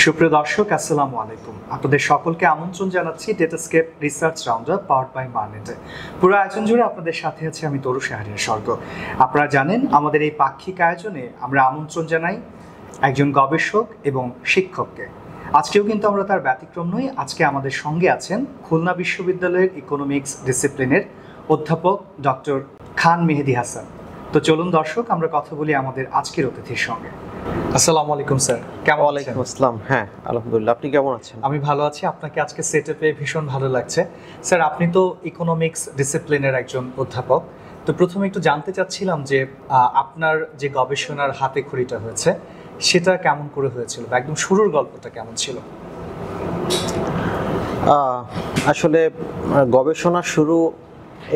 সুপ্রিয় দর্শক, আসসালামু আলাইকুম। আপনাদের সকলকে আমন্ত্রণ জানাচ্ছি ডেটাস্কেপ রিসার্চ রাউন্ডার পাওয়ার্ড বাই মার্নেটে। পুরো আয়োজন জুড়ে আপনাদের সাথে আছি আমি তরু শাহরিয়ার স্বর্গ। আপনারা জানেন আমাদের এই পাক্ষিক আয়োজনে আমরা আমন্ত্রণ জানাই একজন গবেষক এবং শিক্ষককে। আজকেও কিন্তু আমরা তার ব্যতিক্রম নই। আজকে আমাদের সঙ্গে আছেন খুলনা বিশ্ববিদ্যালয়ের ইকোনমিক্স ডিসিপ্লিনের অধ্যাপক ডক্টর খান মেহেদী হাসান। তো চলুন দর্শক, আমরা কথা বলি আমাদের আজকের অতিথির সঙ্গে। আসসালামু আলাইকুম স্যার, কেমন আছেন? আসসালাম। হ্যাঁ, আলহামদুলিল্লাহ। আপনি কেমন আছেন? আমি ভালো আছি। আপনাকে আজকে সেটে পেয়ে ভীষণ ভালো লাগছে। স্যার, আপনি তো ইকোনমিক্স ডিসিপ্লিনের একজন অধ্যাপক। তো প্রথমে একটু জানতে চাচ্ছিলাম যে আপনার যে গবেষণার হাতে খড়িটা হয়েছে সেটা কেমন করে হয়েছিল, বা একদম শুরুর গল্পটা কেমন ছিল? আসলে গবেষণা শুরু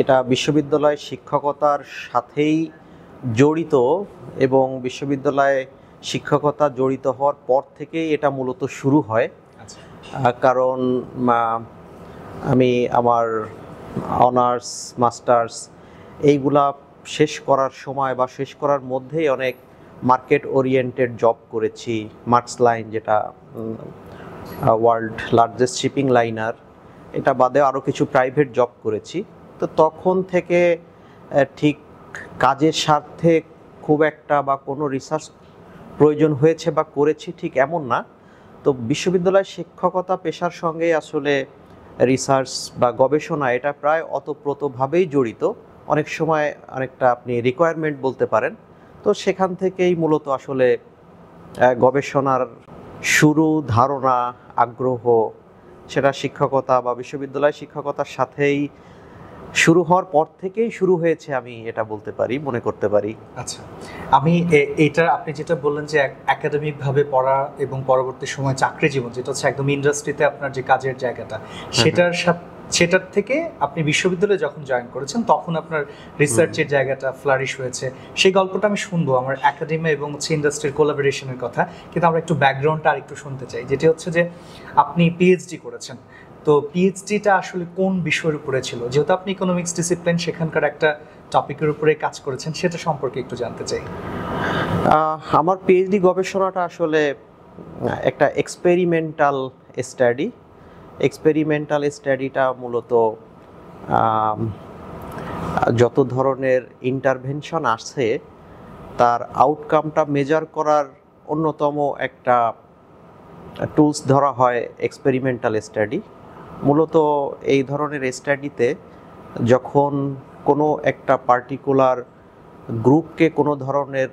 এটা বিশ্ববিদ্যালয় শিক্ষকতার সাথেই জড়িত, এবং বিশ্ববিদ্যালয়ে শিক্ষকতা জড়িত হওয়ার পর থেকেই এটা মূলত শুরু হয়। কারণ আমি আমার অনার্স মাস্টার্স এইগুলা শেষ করার সময় বা শেষ করার মধ্যেই অনেক মার্কেট ওরিয়েন্টেড জব করেছি। মার্কস লাইন, যেটা ওয়ার্ল্ড লার্জেস্ট শিপিং লাইনার, এটা বাদে আরও কিছু প্রাইভেট জব করেছি। তো তখন থেকে ঠিক কাজের স্বার্থে খুব একটা বা কোনো রিসার্চ প্রয়োজন হয়েছে বা করেছি ঠিক এমন না। তো বিশ্ববিদ্যালয়ের শিক্ষকতা পেশার সঙ্গে আসলে রিসার্চ বা গবেষণা এটা প্রায় ওতপ্রোতভাবেই জড়িত, অনেক সময় অনেকটা আপনি রিকোয়ারমেন্ট বলতে পারেন। তো সেখান থেকেই মূলত আসলে গবেষণার শুরু, ধারণা, আগ্রহ, সেটা শিক্ষকতা বা বিশ্ববিদ্যালয় শিক্ষকতার সাথেই শুরু হওয়ার পর থেকেই শুরু হয়েছে, আমি এটা বলতে পারি, মনে করতে পারি। আচ্ছা, আমি এটা আপনি যেটা বললেন যে একাডেমিকভাবে পড়া এবং পরবর্তী সময় চাকরি জীবন, যেটা হচ্ছে একদম ইন্ডাস্ট্রিতে আপনার যে কাজের জায়গাটা, সেটার থেকে আপনি বিশ্ববিদ্যালয়ে যখন জয়েন করেছেন তখন আপনার রিসার্চের জায়গাটা ফ্লারিশ হয়েছে। সেই গল্পটা আমি শুনবো, আমার একাডেমি এবং ইন্ডাস্ট্রির কোলাবোরেশনের কথা। কিন্তু আমরা একটু ব্যাকগ্রাউন্ডটা আর একটু শুনতে চাই, যেটি হচ্ছে যে আপনি পিএইচডি করেছেন। তো পিএইচডিটা আসলে কোন বিষয়ের উপরে ছিল? যেহেতু আপনি ইকোনমিক্স ডিসিপ্লিন, সেখানকার একটা টপিকের উপরে কাজ করেছেন, সেটা সম্পর্কে একটু জানতে চাই। আমার পিএইচডি গবেষণাটা আসলে একটা এক্সপেরিমেন্টাল স্টাডি। এক্সপেরিমেন্টাল স্টাডিটা মূলত যত ধরনের ইন্টারভেনশন আছে তার আউটকামটা মেজার করার অন্যতম একটা টুলস ধরা হয় এক্সপেরিমেন্টাল স্টাডি। মূলত এই ধরনের স্টাডিতে যখন কোনো একটা পার্টিকুলার গ্রুপকে কোনো ধরনের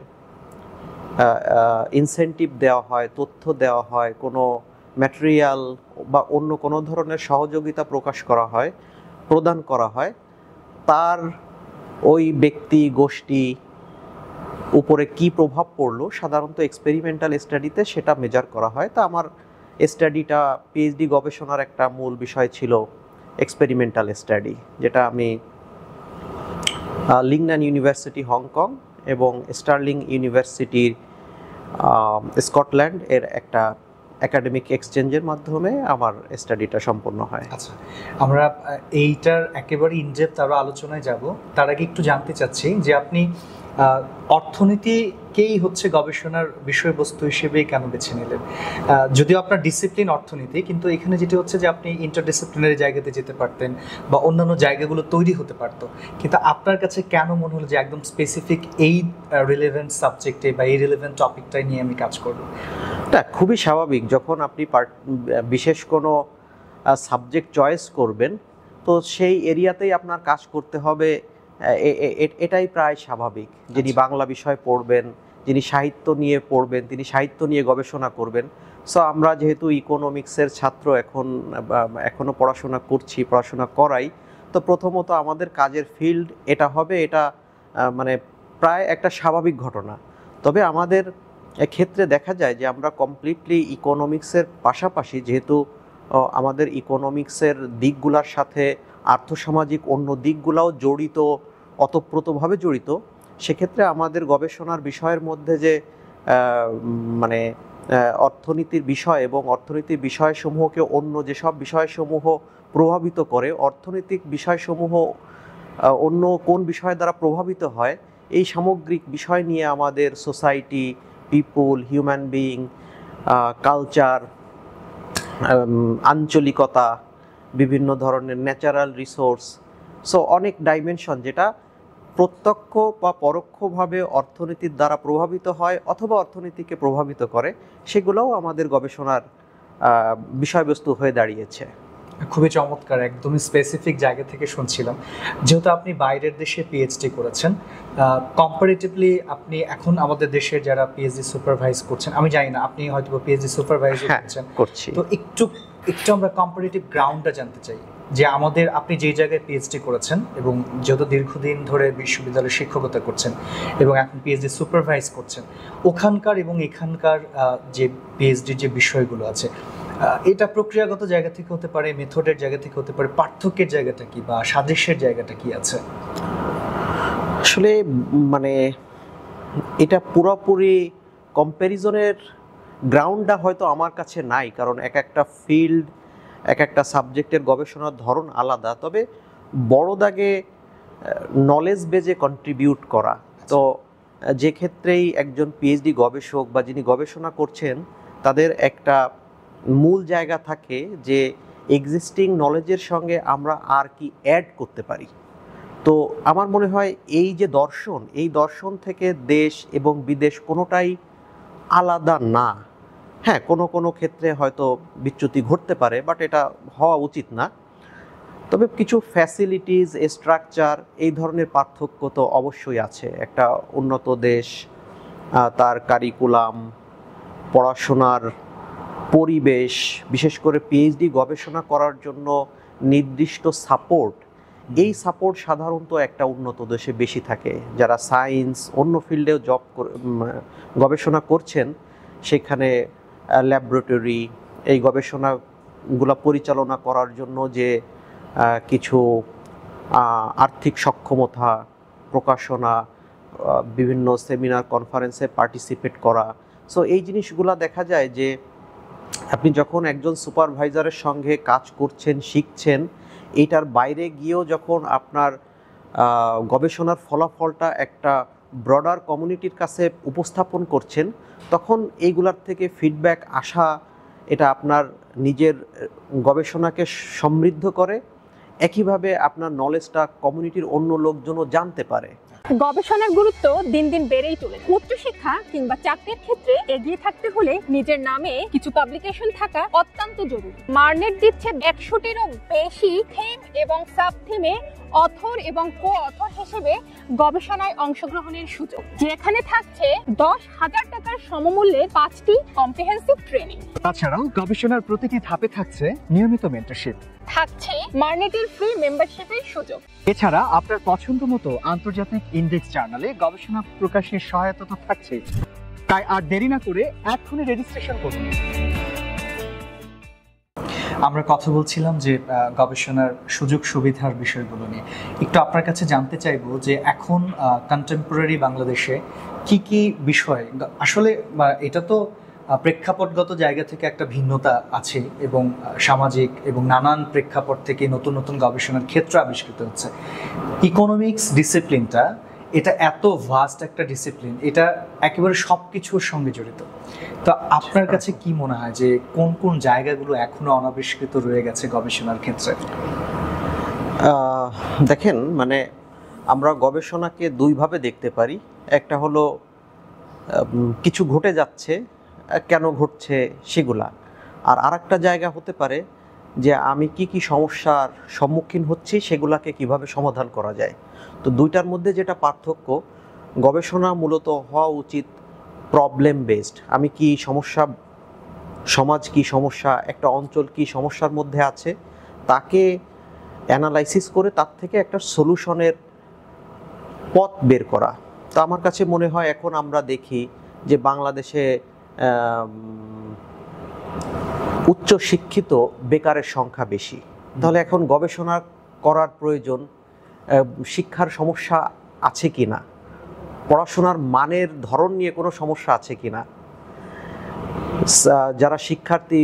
ইনসেন্টিভ দেওয়া হয়, তথ্য দেওয়া হয়, কোনো ম্যাটেরিয়াল বা অন্য কোনো ধরনের সহযোগিতা প্রদান করা হয়, তার ওই ব্যক্তি গোষ্ঠী উপরে কি প্রভাব পড়লো সাধারণত এক্সপেরিমেন্টাল স্টাডিতে সেটা মেজার করা হয়। তা আমার স্টাডিটা পিএইচডি গবেষণার একটা মূল বিষয় ছিল এক্সপেরিমেন্টাল স্টাডি, যেটা আমি লিংনান ইউনিভার্সিটি হংকং এবং স্টার্লিং ইউনিভার্সিটির স্কটল্যান্ড এর একটা একাডেমিক এক্সচেঞ্জের মাধ্যমে আমার স্টাডিটা সম্পন্ন হয়। আচ্ছা, আমরা এইটার একেবারে ইনডেপথ আরও আলোচনায় যাব। তার আগে একটু জানতে চাচ্ছি যে আপনি অর্থনীতিকেই হচ্ছে গবেষণার বিষয়বস্তু হিসেবে কেন বেছে নিলেন? যদিও আপনার ডিসিপ্লিন অর্থনীতি, কিন্তু এখানে যেটা হচ্ছে যে আপনি ইন্টারডিসিপ্লিনারি জায়গাতে যেতে পারতেন বা অন্যান্য জায়গাগুলো তৈরি হতে পারতো, কিন্তু আপনার কাছে কেন মনে হলো যে একদম স্পেসিফিক এই রিলেভেন্ট সাবজেক্টে বা এই রিলেভেন্ট টপিকটাই নিয়ে আমি কাজ করব? এটা খুবই স্বাভাবিক। যখন আপনি বিশেষ কোনো সাবজেক্ট চয়েস করবেন, তো সেই এরিয়াতেই আপনার কাজ করতে হবে, এটাই প্রায় স্বাভাবিক। যিনি বাংলা বিষয় পড়বেন, যিনি সাহিত্য নিয়ে পড়বেন, তিনি সাহিত্য নিয়ে গবেষণা করবেন। সো আমরা যেহেতু ইকোনমিক্সের ছাত্র, এখনও পড়াশোনা করাই, তো প্রথমত আমাদের কাজের ফিল্ড এটা হবে, এটা মানে প্রায় একটা স্বাভাবিক ঘটনা। তবে আমাদের ক্ষেত্রে দেখা যায় যে আমরা কমপ্লিটলি ইকোনমিক্সের পাশাপাশি, যেহেতু আমাদের ইকোনমিক্সের দিকগুলোর সাথে আর্থসামাজিক অন্য দিকগুলোও জড়িত, ওতপ্রোতভাবে জড়িত, সেক্ষেত্রে আমাদের গবেষণার বিষয়ের মধ্যে যে মানে অর্থনীতির বিষয় এবং অর্থনীতির বিষয়সমূহকে অন্য যেসব বিষয়সমূহ প্রভাবিত করে, অর্থনৈতিক বিষয়সমূহ অন্য কোন বিষয় দ্বারা প্রভাবিত হয়, এই সামগ্রিক বিষয় নিয়ে আমাদের সোসাইটি, পিপুল, হিউম্যান বিইং, কালচার, আঞ্চলিকতা, বিভিন্ন ধরনের ন্যাচারাল রিসোর্স, সো অনেক ডাইমেনশন যেটা প্রত্যক্ষ বা পরোক্ষভাবে অর্থনীতির দ্বারা প্রভাবিত হয় অথবা অর্থনীতিকে প্রভাবিত করে, সেগুলোও আমাদের গবেষণার বিষয়বস্তু হয়ে দাঁড়িয়েছে। খুবই চমৎকার, একদমই স্পেসিফিক জায়গা থেকে শুনছিলাম। যেহেতু আপনি বাইরের দেশে পিএইচডি করেছেন, কম্পারেটিভলি আপনি এখন আমাদের দেশের যারা পিএইচডি সুপারভাইজ করছেন, আমি জানি না আপনি হয়তো পিএইচডি সুপারভাইজ করছেন, তো একটু আমরা কম্পারেটিভ গ্রাউন্ডটা জানতে চাই যে আপনি যে জায়গায় পিএইচডি করেছেন এবং যত দীর্ঘদিন ধরে বিশ্ববিদ্যালয়ে শিক্ষকতা করছেন এবং এখন পিএইচডি সুপারভাইজ করছেন, ওখানকার এবং এখানকার যে পিএইচডির যে বিষয়গুলো আছে, এটা প্রক্রিয়াগত জায়গা থেকে হতে পারে, মেথডের জায়গা থেকে হতে পারে, পার্থক্যের জায়গাটা কি বা সাদৃশ্যের জায়গাটা কি আছে? আসলে মানে এটা পুরোপুরি কম্প্যারিজনের গ্রাউন্ডটা হয়তো আমার কাছে নাই, কারণ এক একটা ফিল্ড, এক একটা সাবজেক্টের গবেষণার ধরন আলাদা। তবে বড় দাগে নলেজ বেজে কন্ট্রিবিউট করা, তো যে ক্ষেত্রেই একজন পিএইচডি গবেষক বা যিনি গবেষণা করছেন তাদের একটা মূল জায়গা থাকে যে এক্সিস্টিং নলেজের সঙ্গে আমরা আর কি অ্যাড করতে পারি। তো আমার মনে হয় এই যে দর্শন, এই দর্শন থেকে দেশ এবং বিদেশ কোনোটাই আলাদা না। হ্যাঁ, কোনো ক্ষেত্রে হয়তো বিচ্যুতি ঘটতে পারে, বাট এটা হওয়া উচিত না। তবে কিছু ফ্যাসিলিটিস, স্ট্রাকচার, এই ধরনের পার্থক্য তো অবশ্যই আছে। একটা উন্নত দেশ, তার কারিকুলাম, পড়াশোনার পরিবেশ, বিশেষ করে পিএইচডি গবেষণা করার জন্য নির্দিষ্ট সাপোর্ট, এই সাপোর্ট সাধারণত একটা উন্নত দেশে বেশি থাকে। যারা সায়েন্স, অন্য ফিল্ডেও গবেষণা করছেন, সেখানে ল্যাবরেটরি, এই গবেষণাগুলো পরিচালনা করার জন্য যে কিছু আর্থিক সক্ষমতা, প্রকাশনা, বিভিন্ন সেমিনার কনফারেন্সে পার্টিসিপেট করা, সো এই জিনিসগুলো দেখা যায় যে আপনি যখন একজন সুপারভাইজারের সঙ্গে কাজ করছেন, শিখছেন, এইটার বাইরে গিয়েও যখন আপনার গবেষণার ফলাফলটা একটা ব্রডার কমিউনিটির কাছে উপস্থাপন করছেন, তখন এইগুলার থেকে ফিডব্যাক আসা, এটা আপনার নিজের গবেষণাকে সমৃদ্ধ করে, একইভাবে আপনার নলেজটা কমিউনিটির অন্য লোকজনও জানতে পারে। গবেষণার গুরুত্ব দিন দিন বেড়েই চলেছে। উচ্চশিক্ষা কিংবা চাকরির ক্ষেত্রে এগিয়ে থাকতে হলে নিজের নামে কিছু পাবলিকেশন থাকা অত্যন্ত জরুরি। মার্নেট দিচ্ছে 100টিরও বেশি থিম এবং সাব থিমে অথর এবং কো অথর হিসেবে গবেষণায় অংশগ্রহণের সুযোগ, যেখানে থাকছে 10,000 টাকার সমমূল্যের 5টি কম্প্রিহেন্সিভ ট্রেনিং। তাছাড়াও গবেষণার প্রতিটি ধাপে থাকছে নিয়মিত মেন্টরশিপ, থাকছে মার্নেটের ফ্রি মেম্বারশিপের সুযোগ। এছাড়া আপনার পছন্দ মতো আন্তর্জাতিক ইন্ডেক্স জার্নালে গবেষণা প্রকাশের সহায়তা তো থাকছে। তাই আর দেরি না করে এখনই রেজিস্ট্রেশন করুন। আমরা কথা বলছিলাম যে গবেষণার সুযোগ সুবিধার বিষয়গুলো নিয়ে। একটু আপনার কাছে জানতে চাইবো যে এখন কন্টেম্পোরারি বাংলাদেশে কি কি বিষয়, আসলে এটা তো প্রেক্ষাপটগত জায়গা থেকে একটা ভিন্নতা আছে এবং সামাজিক এবং নানান প্রেক্ষাপট থেকে নতুন নতুন গবেষণার ক্ষেত্র আবিষ্কৃত হচ্ছে। ইকোনমিক্স ডিসিপ্লিনটা, এটা এত ভাস্ট একটা ডিসিপ্লিন, এটা একেবারে সব কিছুর সঙ্গে জড়িত। তো আপনার কাছে কি মনে হয় যে কোন কোন জায়গাগুলো এখনো অনাবিষ্কৃত রয়ে গেছে গবেষণার ক্ষেত্রে? দেখেন, মানে আমরা গবেষণাকে দুইভাবে দেখতে পারি। একটা হলো কিছু ঘটে যাচ্ছে, কেন ঘটছে সেগুলা, আর আরেকটা জায়গা হতে পারে যে আমি কি সমস্যার সম্মুখীন হচ্ছি, সেগুলাকে কিভাবে সমাধান করা যায়। তো দুইটার মধ্যে যেটা পার্থক্য, গবেষণা মূলত হওয়া উচিত প্রবলেম বেসড। আমি কি সমস্যা, সমাজ কি সমস্যা, একটা অঞ্চল কি সমস্যার মধ্যে আছে, তাকে অ্যানালাইসিস করে তার থেকে একটা সলিউশনের পথ বের করা। তো আমার কাছে মনে হয় এখন আমরা দেখি যে বাংলাদেশে উচ্চশিক্ষিত বেকারের সংখ্যা বেশি। তাহলে এখন গবেষণা করার প্রয়োজন, শিক্ষার সমস্যা আছে কি না, পড়াশোনার মানের ধরন নিয়ে কোনো সমস্যা আছে কি না, যারা শিক্ষার্থী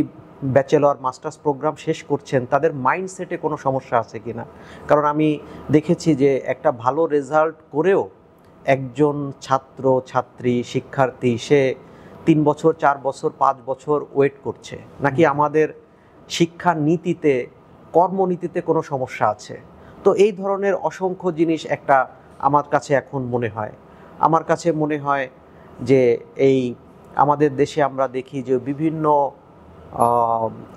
ব্যাচেলর মাস্টার্স প্রোগ্রাম শেষ করছেন তাদের মাইন্ডসেটে কোনো সমস্যা আছে কি না। কারণ আমি দেখেছি যে একটা ভালো রেজাল্ট করেও একজন ছাত্র ছাত্রী শিক্ষার্থী সে 3 বছর 4 বছর 5 বছর ওয়েট করছে, নাকি আমাদের শিক্ষা নীতিতে, কর্মনীতিতে কোনো সমস্যা আছে। তো এই ধরনের অসংখ্য জিনিস একটা আমার কাছে এখন মনে হয়। আমার কাছে মনে হয় যে এই আমাদের দেশে আমরা দেখি যে বিভিন্ন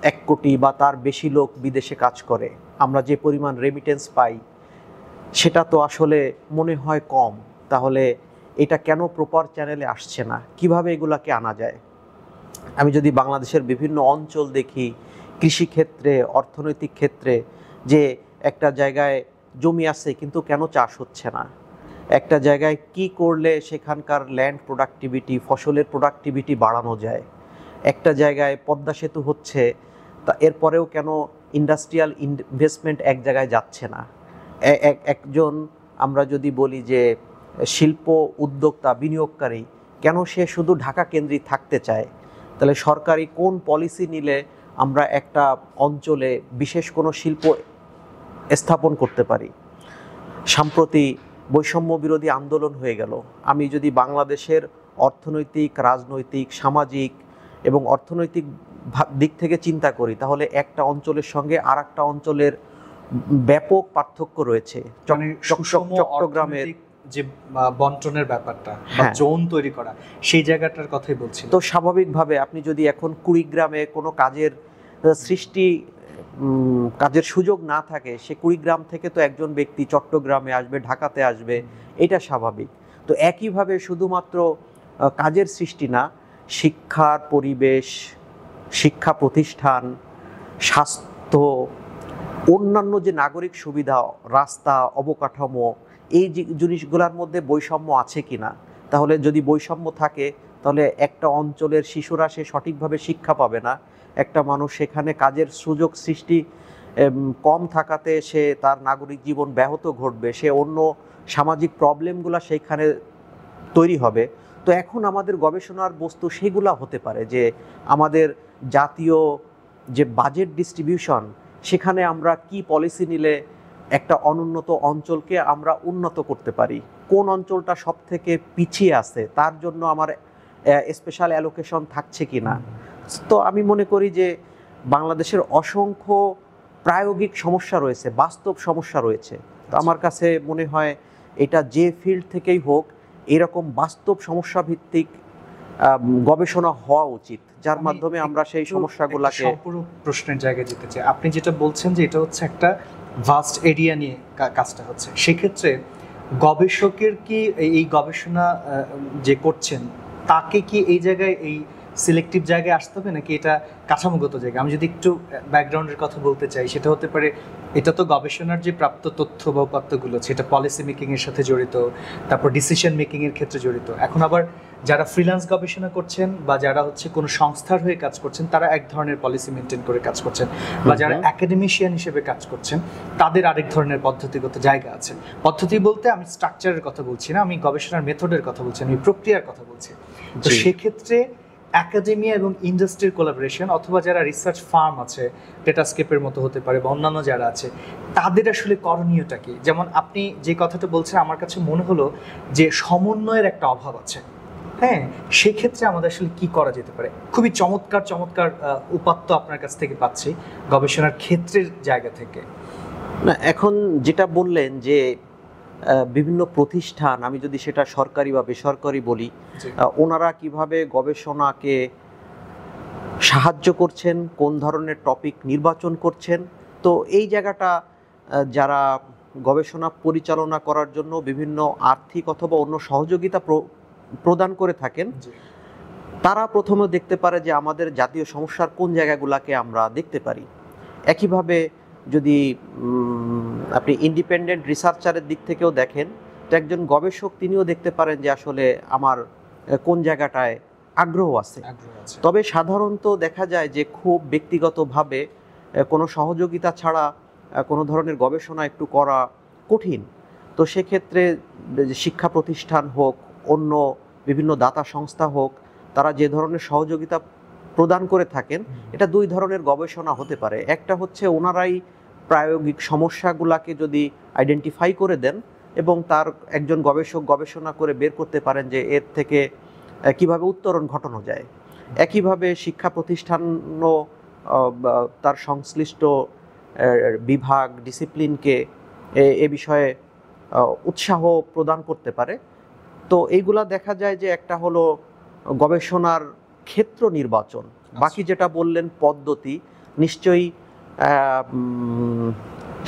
1 কোটি বা তার বেশি লোক বিদেশে কাজ করে, আমরা যে পরিমাণ রেমিটেন্স পাই সেটা তো আসলে মনে হয় কম। তাহলে এটা কেন প্রপার চ্যানেলে আসছে না, কিভাবে এগুলাকে আনা যায়? আমি যদি বাংলাদেশের বিভিন্ন অঞ্চল দেখি, কৃষিক্ষেত্রে, অর্থনৈতিক ক্ষেত্রে, যে একটা জায়গায় জমি আছে কিন্তু কেন চাষ হচ্ছে না, একটা জায়গায় কি করলে সেখানকার ল্যান্ড প্রোডাক্টিভিটি, ফসলের প্রোডাক্টিভিটি বাড়ানো যায়, একটা জায়গায় পদ্মা সেতু হচ্ছে তা এরপরেও কেন ইন্ডাস্ট্রিয়াল ইনভেস্টমেন্ট এক জায়গায় যাচ্ছে না। একজন আমরা যদি বলি যে শিল্প উদ্যোক্তা, বিনিয়োগকারী, কেন সে শুধু ঢাকা কেন্দ্রিক থাকতে চায়? তাহলে সরকারি কোন পলিসি নিলে আমরা একটা অঞ্চলে বিশেষ কোনো শিল্প স্থাপন করতে পারি? সম্প্রতি বৈষম্য বিরোধী আন্দোলন হয়ে গেল। আমি যদি বাংলাদেশের অর্থনৈতিক, রাজনৈতিক, সামাজিক এবং অর্থনৈতিক দিক থেকে চিন্তা করি, তাহলে একটা অঞ্চলের সঙ্গে আর একটা অঞ্চলের ব্যাপক পার্থক্য রয়েছে। চট্টগ্রামের যে বন্টনের ব্যাপারটা বা জোন তৈরি করা, সেই জায়গাটার কথাই বলছি। তো স্বাভাবিকভাবে আপনি যদি এখন কুড়িগ্রামে কোনো কাজের সৃষ্টি, কাজের সুযোগ না থাকে, সে কুড়িগ্রাম থেকে তো একজন ব্যক্তি চট্টগ্রামে আসবে, ঢাকাতে আসবে, এটা স্বাভাবিক। তো একইভাবে শুধুমাত্র কাজের সৃষ্টি না, শিক্ষার পরিবেশ, শিক্ষা প্রতিষ্ঠান, স্বাস্থ্য, অন্যান্য যে নাগরিক সুবিধা, রাস্তা, অবকাঠামো, এই জিনিসগুলোর মধ্যে বৈষম্য আছে কিনা? তাহলে যদি বৈষম্য থাকে তাহলে একটা অঞ্চলের শিশুরা সে সঠিকভাবে শিক্ষা পাবে না, একটা মানুষ সেখানে কাজের সুযোগ সৃষ্টি কম থাকাতে সে তার নাগরিক জীবন ব্যাহত ঘটবে, সে অন্য সামাজিক প্রবলেমগুলো সেইখানে তৈরি হবে। তো এখন আমাদের গবেষণার বস্তু সেগুলা হতে পারে যে আমাদের জাতীয় যে বাজেট ডিস্ট্রিবিউশন, সেখানে আমরা কি পলিসি নিলে একটা অনুন্নত অঞ্চলকে আমরা উন্নত করতে পারি, কোন অঞ্চলটা সব থেকে পিছিয়ে আছে তার জন্য আমার স্পেশাল অ্যালোকেশন থাকছে কি না। তো আমি মনে করি যে বাংলাদেশের অসংখ্য প্রায়োগিক সমস্যা রয়েছে, বাস্তব সমস্যা রয়েছে। তো আমার কাছে মনে হয় এটা যে ফিল্ড থেকেই হোক, এরকম বাস্তব সমস্যা ভিত্তিক গবেষণা হওয়া উচিত, যার মাধ্যমে আমরা সেই সমস্যাগুলোকে। সম্পূর্ণ প্রশ্নের জায়গায় যেতে চাই। আপনি যেটা বলছেন যে এটা হচ্ছে একটা ভাস্ট এরিয়া নিয়ে কাজটা হচ্ছে, সেক্ষেত্রে গবেষকের কি এই গবেষণা যে করছেন তাকে কি এই জায়গায় এই সিলেক্টিভ জায়গায় আসতে হবে, নাকি এটা কাঠামোগত জায়গা? আমি যদি একটু ব্যাকগ্রাউন্ডের কথা বলতে চাই, সেটা হতে পারে এটা তো গবেষণার যে প্রাপ্ত তথ্য বা উপাত্তগুলো, সেটা পলিসি মেকিংয়ের সাথে জড়িত, তারপর ডিসিশন মেকিংয়ের ক্ষেত্রে জড়িত। এখন আবার যারা ফ্রিল্যান্স গবেষণা করছেন বা যারা হচ্ছে কোনো সংস্থার হয়ে কাজ করছেন, তারা এক ধরনের পলিসি মেনটেন করে কাজ করছেন, বা যারা একাডেমিশিয়ান হিসেবে কাজ করছেন তাদের আরেক ধরনের পদ্ধতিগত জায়গা আছে। পদ্ধতি বলতে আমি স্ট্রাকচারের কথা বলছি না, আমি গবেষণার মেথডের কথা বলছি, আমি প্রক্রিয়ার কথা বলছি। তো সেক্ষেত্রে একাডেমিয়া এবং ইন্ডাস্ট্রির কোলাবোরেশন, অথবা যারা রিসার্চ ফার্ম আছে, ডেটাস্কেপের মতো হতে পারে বা অন্যান্য যারা আছে, তাদের আসলে করণীয়টা কি? যেমন আপনি যে কথাটা বলছেন, আমার কাছে মনে হলো যে সমন্বয়ের একটা অভাব আছে। হ্যাঁ, সেক্ষেত্রে আমাদের আসলে কি করা যেতে পারে? খুবই চমৎকার চমৎকার উপাত্ত আপনার কাছ থেকে পাচ্ছি গবেষণার ক্ষেত্রের জায়গা থেকে। না, এখন যেটা বললেন যে বিভিন্ন প্রতিষ্ঠান, আমি যদি সেটা সরকারি বা বেসরকারি বলি, ওনারা কিভাবে গবেষণাকে সাহায্য করছেন, কোন ধরনের টপিক নির্বাচন করছেন, তো এই জায়গাটা যারা গবেষণা পরিচালনা করার জন্য বিভিন্ন আর্থিক অথবা অন্য সহযোগিতা প্রদান করে থাকেন, তারা প্রথমে দেখতে পারে যে আমাদের জাতীয় সমস্যার কোন জায়গাগুলোকে আমরা দেখতে পারি। একইভাবে যদি আপনি ইন্ডিপেন্ডেন্ট রিসার্চারের দিক থেকেও দেখেন, তো একজন গবেষক তিনিও দেখতে পারেন যে আসলে আমার কোন জায়গাটায় আগ্রহ আছে। তবে সাধারণত দেখা যায় যে খুব ব্যক্তিগতভাবে কোনো সহযোগিতা ছাড়া কোনো ধরনের গবেষণা একটু করা কঠিন। তো সেক্ষেত্রে শিক্ষা প্রতিষ্ঠান হোক, অন্য বিভিন্ন দাতা সংস্থা হোক, তারা যে ধরনের সহযোগিতা প্রদান করে থাকেন, এটা দুই ধরনের গবেষণা হতে পারে। একটা হচ্ছে ওনারাই প্রায়োগিক সমস্যাগুলোকে যদি আইডেন্টিফাই করে দেন এবং তার একজন গবেষক গবেষণা করে বের করতে পারেন যে এর থেকে কিভাবে উত্তরণ ঘটানো যায়। একইভাবে শিক্ষা প্রতিষ্ঠানও তার সংশ্লিষ্ট বিভাগ ডিসিপ্লিনকে এ বিষয়ে উৎসাহ প্রদান করতে পারে। তো এইগুলা দেখা যায় যে একটা হলো গবেষণার ক্ষেত্র নির্বাচন, বাকি যেটা বললেন পদ্ধতি, নিশ্চয়ই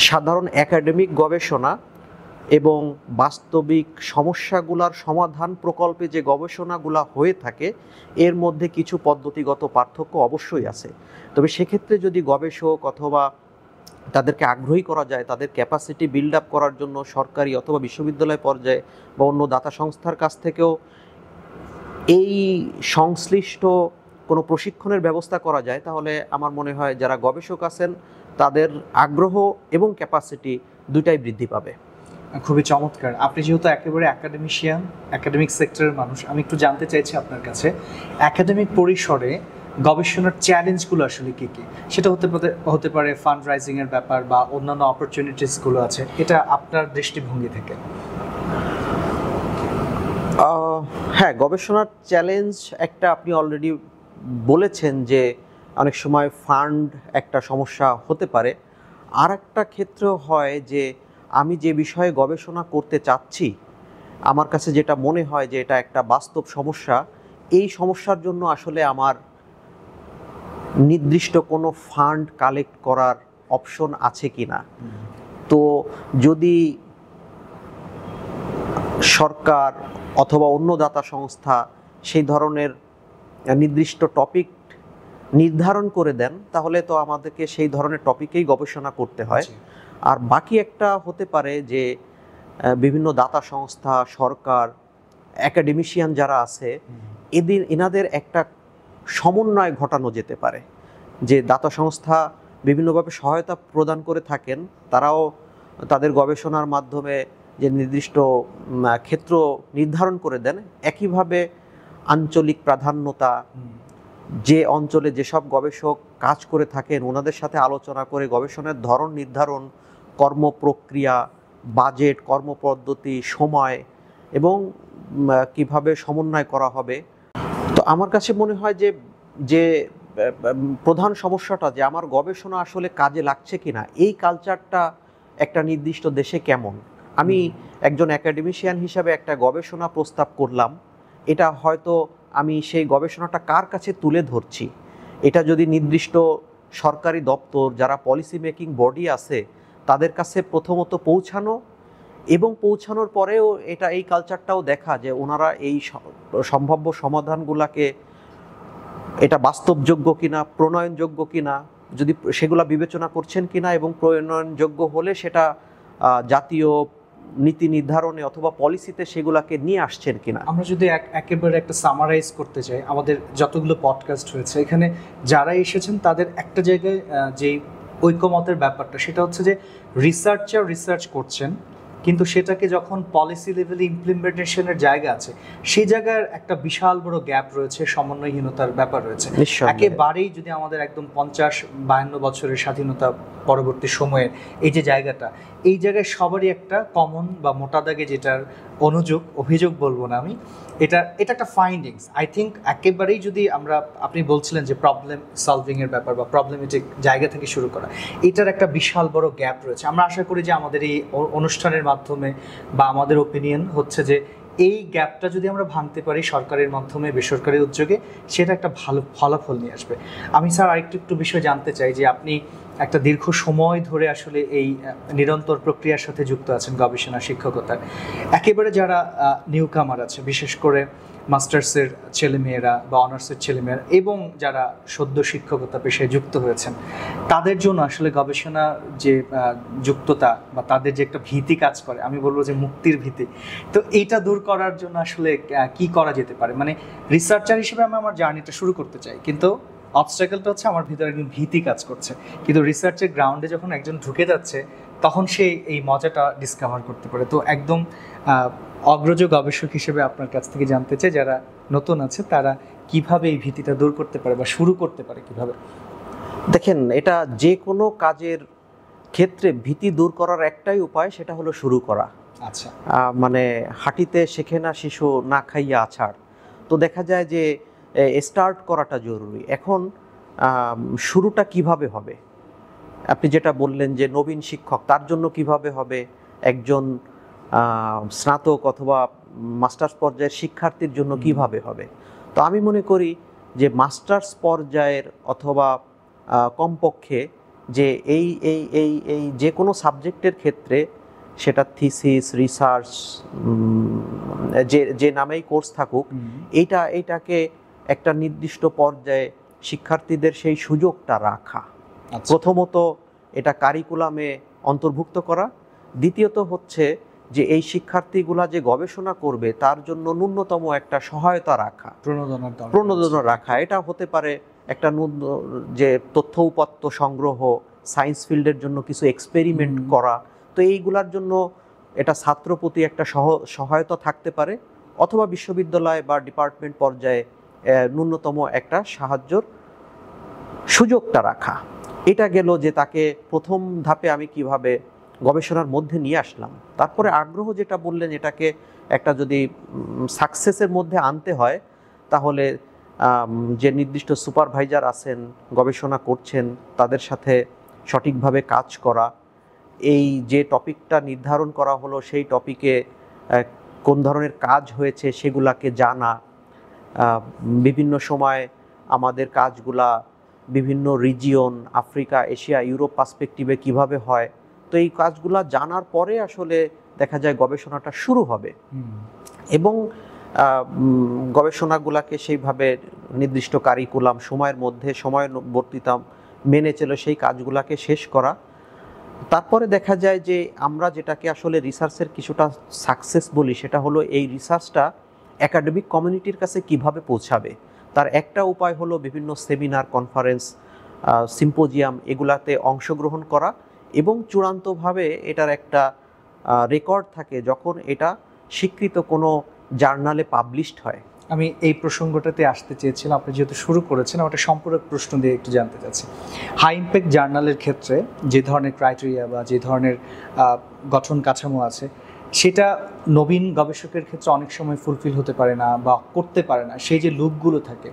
সাধারণ একাডেমিক গবেষণা এবং বাস্তবিক সমস্যাগুলোর সমাধান প্রকল্পে যে গবেষণাগুলো হয়ে থাকে এর মধ্যে কিছু পদ্ধতিগত পার্থক্য অবশ্যই আছে। তবে সেক্ষেত্রে যদি গবেষক অথবা তাদেরকে আগ্রহী করা যায়, তাদের ক্যাপাসিটি বিল্ড আপ করার জন্য সরকারি অথবা বিশ্ববিদ্যালয় পর্যায়ে বা অন্য দাতা সংস্থার কাছ থেকেও এই সংশ্লিষ্ট কোনো প্রশিক্ষণের ব্যবস্থা করা যায়, তাহলে আমার মনে হয় যারা গবেষক আছেন তাদের আগ্রহ এবং ক্যাপাসিটি দুটাই বৃদ্ধি পাবে। খুবই চমৎকার। আপনি যেহেতু একেবারে একাডেমিশিয়ান, একাডেমিক সেক্টরের মানুষ, আমি একটু জানতে চাইছি আপনার কাছে একাডেমিক পরিসরে গবেষণার চ্যালেঞ্জগুলো আসলে কী কী? সেটা হতে পারে ফান্ড রাইজিংয়ের ব্যাপার বা অন্যান্য অপরচুনিটিসগুলো আছে, এটা আপনার দৃষ্টিভঙ্গি থেকে। হ্যাঁ, গবেষণার চ্যালেঞ্জ একটা আপনি অলরেডি বলেছেন যে অনেক সময় ফান্ড একটা সমস্যা হতে পারে। আর একটা ক্ষেত্র হয় যে আমি যে বিষয়ে গবেষণা করতে চাচ্ছি, আমার কাছে যেটা মনে হয় যে এটা একটা বাস্তব সমস্যা, এই সমস্যার জন্য আসলে আমার নির্দিষ্ট কোনো ফান্ড কালেক্ট করার অপশন আছে কি না। তো যদি সরকার অথবা অন্য দাতা সংস্থা সেই ধরনের নির্দিষ্ট টপিক নির্ধারণ করে দেন, তাহলে তো আমাদেরকে সেই ধরনের টপিকেই গবেষণা করতে হয়। আর বাকি একটা হতে পারে যে বিভিন্ন দাতা সংস্থা, সরকার, একাডেমিশিয়ান যারা আছে এনাদের একটা সমন্বয় ঘটানো যেতে পারে, যে দাতা সংস্থা বিভিন্নভাবে সহায়তা প্রদান করে থাকেন, তারাও তাদের গবেষণার মাধ্যমে যে নির্দিষ্ট ক্ষেত্র নির্ধারণ করে দেন। একইভাবে আঞ্চলিক প্রাধান্যতা, যে অঞ্চলে যেসব গবেষক কাজ করে থাকেন ওনাদের সাথে আলোচনা করে গবেষণার ধরন নির্ধারণ, কর্মপ্রক্রিয়া, বাজেট, কর্মপদ্ধতি, সময় এবং কিভাবে সমন্বয় করা হবে। তো আমার কাছে মনে হয় যে প্রধান সমস্যাটা যে আমার গবেষণা আসলে কাজে লাগছে কিনা, এই কালচারটা একটা নির্দিষ্ট দেশে কেমন। আমি একজন একাডেমিশিয়ান হিসাবে একটা গবেষণা প্রস্তাব করলাম, এটা হয়তো আমি সেই গবেষণাটা কার কাছে তুলে ধরছি, এটা যদি নির্দিষ্ট সরকারি দপ্তর, যারা পলিসি মেকিং বডি আছে তাদের কাছে প্রথমত পৌঁছানো, এবং পৌঁছানোর পরেও এই কালচারটাও দেখা যে ওনারা এই সম্ভাব্য সমাধানগুলোকে এটা বাস্তবযোগ্য কিনা, প্রণয়নযোগ্য কিনা, যদি সেগুলা বিবেচনা করছেন কিনা, এবং প্রণয়নযোগ্য হলে সেটা জাতীয় নীতি নির্ধারণে অথবা পলিসিতে সেগুলাকে নিয়ে আসছেন কিনা। আমরা যদি একেবারে একটা সামারাইজ করতে চাই, আমাদের যতগুলো পডকাস্ট হয়েছে এখানে যারা এসেছেন তাদের একটা জায়গায় যে ঐকমতের ব্যাপারটা, সেটা হচ্ছে যে রিসার্চার রিসার্চ করছেন, কিন্তু সেটাকে যখন পলিসি লেভেলে ইমপ্লিমেন্টেশনের জায়গা আছে, সেই জায়গার একটা বিশাল বড় গ্যাপ রয়েছে, সমন্বয়হীনতার ব্যাপার রয়েছে। একেবারেই যদি আমাদের একদম 50-52 বছরের স্বাধীনতা পরবর্তী সময়ের এই যে জায়গাটা, এই জায়গায় সবারই একটা কমন বা মোটা দাগে যেটার অভিযোগ বলবো না আমি, এটা একটা ফাইন্ডিংস। আই থিঙ্ক একেবারেই যদি আপনি বলছিলেন যে প্রবলেম সলভিংয়ের ব্যাপার বা প্রবলেমেটিক জায়গা থেকে শুরু করা, এটার একটা বিশাল বড় গ্যাপ রয়েছে। আমরা আশা করি যে আমাদের এই অনুষ্ঠানের মাধ্যমে বা আমাদের ওপিনিয়ন হচ্ছে যে এই গ্যাপটা যদি আমরা ভাঙতে পারি সরকারের মাধ্যমে, বেসরকারি উদ্যোগে, সেটা একটা ভালো ফলাফল নিয়ে আসবে। আমি স্যার আরেকটু বিষয় জানতে চাই যে আপনি একটা দীর্ঘ সময় ধরে আসলে এই নিরন্তর প্রক্রিয়ার সাথে যুক্ত আছেন, গবেষণা, শিক্ষকতার। একেবারে যারা নিউ কামার আছে, বিশেষ করে মাস্টার্সের ছেলেমেয়েরা বা অনার্সের ছেলেমেয়েরা এবং যারা সদ্য শিক্ষকতা পেশায় যুক্ত হয়েছেন, তাদের জন্য আসলে গবেষণা যে যুক্ততা বা তাদের যে একটা ভীতি কাজ করে, আমি বলবো যে মুক্তির ভীতি, তো এইটা দূর করার জন্য আসলে কি করা যেতে পারে? মানে রিসার্চার হিসেবে আমি আমার জার্নিটা শুরু করতে চাই, কিন্তু অবস্ট্যাকলটা হচ্ছে আমার ভিতরে একদম ভীতি কাজ করছে। কিন্তু রিসার্চের গ্রাউন্ডে যখন একজন ঢুকে যাচ্ছে তখন সে এই মজাটা ডিসকভার করতে পারে। তো একদম অগ্রজ গবেষক হিসেবে আপনার কাছ থেকে জানতে চাই, যারা নতুন আছে তারা কিভাবে এই ভীতিটা দূর করতে পারে বা শুরু করতে পারে কিভাবে? দেখেন, এটা যে কোনো কাজের ক্ষেত্রে ভীতি দূর করার একটাই উপায়, সেটা হলো শুরু করা। আচ্ছা, মানে হাঁটিতে শেখে না শিশু, না খাইয়া আছাড়। তো দেখা যায় যে স্টার্ট করাটা জরুরি। এখন শুরুটা কিভাবে হবে? আপনি যেটা বললেন যে নবীন শিক্ষক, তার জন্য কিভাবে হবে, একজন স্নাতক অথবা মাস্টার্স পর্যায়ের শিক্ষার্থীর জন্য কিভাবে হবে। তো আমি মনে করি যে মাস্টার্স পর্যায়ের অথবা কমপক্ষে যে এই এই এই এই যে কোনো সাবজেক্টের ক্ষেত্রে, সেটা থিসিস, রিসার্চ, যে যে নামেই কোর্স থাকুক, এইটাকে একটা নির্দিষ্ট পর্যায়ে শিক্ষার্থীদের সেই সুযোগটা রাখা। প্রথমত এটা কারিকুলামে অন্তর্ভুক্ত করা, দ্বিতীয়ত হচ্ছে যে এই শিক্ষার্থীগুলা যে গবেষণা করবে তার জন্য ন্যূনতম একটা সহায়তা রাখা, প্রণোদনা রাখা। এটা হতে পারে একটা যে তথ্য উপাত্ত সংগ্রহ, সায়েন্স ফিল্ডের জন্য কিছু এক্সপেরিমেন্ট করা। তো এইগুলার জন্য এটা ছাত্র প্রতি একটা সহায়তা থাকতে পারে, অথবা বিশ্ববিদ্যালয় বা ডিপার্টমেন্ট পর্যায়ে ন্যূনতম একটা সাহায্যর সুযোগটা রাখা। এটা গেল যে তাকে প্রথম ধাপে আমি কিভাবে গবেষণার মধ্যে নিয়ে আসলাম। তারপরে আগ্রহ যেটা বললেন, এটাকে একটা যদি সাকসেসের মধ্যে আনতে হয়, তাহলে যে নির্দিষ্ট সুপারভাইজার আছেন, গবেষণা করছেন, তাদের সাথে সঠিকভাবে কাজ করা, এই যে টপিকটা নির্ধারণ করা হলো সেই টপিকে কোন ধরনের কাজ হয়েছে সেগুলাকে জানা, বিভিন্ন সময় আমাদের কাজগুলা বিভিন্ন রিজিয়ন, আফ্রিকা, এশিয়া, ইউরোপ পার্সপেক্টিভে কিভাবে হয়, তো এই কাজগুলা জানার পরে আসলে দেখা যায় গবেষণাটা শুরু হবে। এবং গবেষণাগুলাকে সেইভাবে নির্দিষ্ট কারিকুলাম, সময়ের মধ্যে সময়বর্তিতা মেনে চলে সেই কাজগুলাকে শেষ করা। তারপরে দেখা যায় যে আমরা যেটাকে আসলে রিসার্চের কিছুটা সাকসেস বলি, সেটা হলো এই রিসার্চটা একাডেমিক কমিউনিটির কাছে কিভাবে পৌঁছাবে। তার একটা উপায় হলো বিভিন্ন সেমিনার, কনফারেন্স, সিম্পোজিয়াম, এগুলাতে অংশগ্রহণ করা, এবং চূড়ান্তভাবে এটার একটা রেকর্ড থাকে যখন এটা স্বীকৃত কোনো জার্নালে পাবলিশড হয়। আমি এই প্রসঙ্গটাতে আসতে চেয়েছিলাম, আপনি যেহেতু শুরু করেছেন, ওটা সম্পূরক প্রশ্ন দিয়ে একটু জানতে চাচ্ছি। হাই ইম্প্যাক্ট জার্নালের ক্ষেত্রে যে ধরনের ক্রাইটেরিয়া বা যে ধরনের গঠন কাঠামো আছে, সেটা নবীন গবেষকের ক্ষেত্রে অনেক সময় ফুলফিল হতে পারে না বা করতে পারে না। সেই যে লুপগুলো থাকে,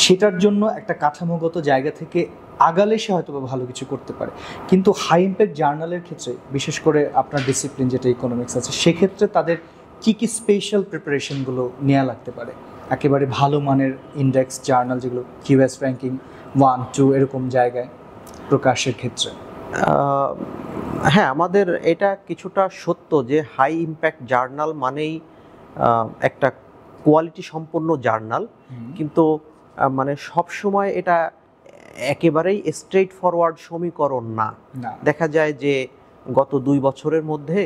সেটার জন্য একটা কাঠামোগত জায়গা থেকে আগালে সে হয়তো ভালো কিছু করতে পারে। কিন্তু হাই ইম্প্যাক্ট জার্নালের ক্ষেত্রে, বিশেষ করে আপনার ডিসিপ্লিন যেটা ইকোনমিক্স আছে, সেক্ষেত্রে তাদের কি কি স্পেশাল প্রিপারেশনগুলো নেওয়া লাগতে পারে? একেবারে ভালো মানের ইন্ডেক্স জার্নাল, যেগুলো কিউএস র্যাঙ্কিং 1, 2 এরকম জায়গায় প্রকাশের ক্ষেত্রে। হ্যাঁ, আমাদের এটা কিছুটা সত্য যে হাই ইম্প্যাক্ট জার্নাল মানেই একটা কোয়ালিটি সম্পন্ন জার্নাল, কিন্তু মানে সব সময় এটা একেবারেই স্ট্রেট ফরওয়ার্ড সমীকরণ না। দেখা যায় যে গত 2 বছরের মধ্যে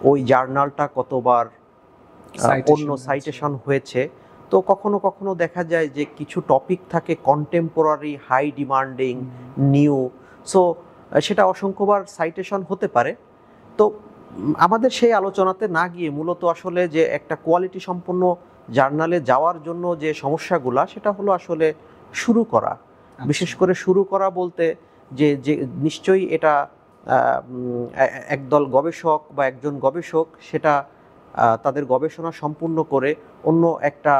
ওই জার্নালটা কতবার অন্য সাইটেশন হয়েছে। তো কখনো কখনো দেখা যায় যে কিছু টপিক থাকে contemporary, high demanding, new, so সেটা অসংখ্যবার সাইটেশন হতে পারে। তো আমাদের সেই আলোচনাতে না গিয়ে মূলত আসলে যে একটা কোয়ালিটি সম্পন্ন জার্নালে যাওয়ার জন্য যে সমস্যাগুলা, সেটা হলো আসলে শুরু করা। বিশেষ করে শুরু করা বলতে যে নিশ্চয়ই এটা একদল গবেষক বা একজন গবেষক সেটা তাদের গবেষণা সম্পূর্ণ করে অন্য একটা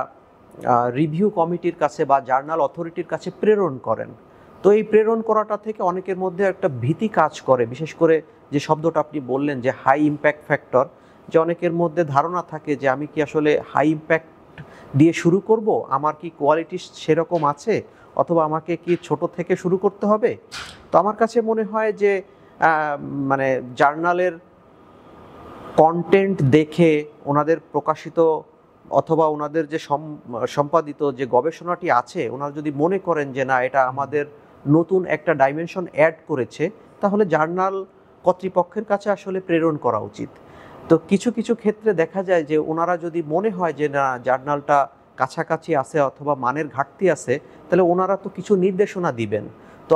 রিভিউ কমিটির কাছে বা জার্নাল অথরিটির কাছে প্রেরণ করেন। তো এই প্রেরণ করাটা থেকে অনেকের মধ্যে একটা ভীতি কাজ করে, বিশেষ করে যে শব্দটা আপনি বললেন যে হাই ইম্প্যাক্ট ফ্যাক্টর, যে অনেকের মধ্যে ধারণা থাকে যে আমি কি আসলে হাই ইম্প্যাক্ট দিয়ে শুরু করব, আমার কি কোয়ালিটি সেরকম আছে, অথবা আমাকে কি ছোট থেকে শুরু করতে হবে। তো আমার কাছে মনে হয় যে মানে জার্নালের কন্টেন্ট দেখে, ওনাদের প্রকাশিত অথবা ওনাদের যে সম্পাদিত যে গবেষণাটি আছে, ওনারা যদি মনে করেন যে না, এটা আমাদের নতুন একটা ডাইমেনশন অ্যাড করেছে, তাহলে জার্নাল কর্তৃপক্ষের কাছে আসলে প্রেরণ করা উচিত। তো কিছু কিছু ক্ষেত্রে দেখা যায় যে ওনারা যদি মনে হয় যে না, জার্নালটা কাছাকাছি আছে অথবা মানের ঘাটতি আছে, তাহলে ওনারা তো কিছু নির্দেশনা দিবেন। তো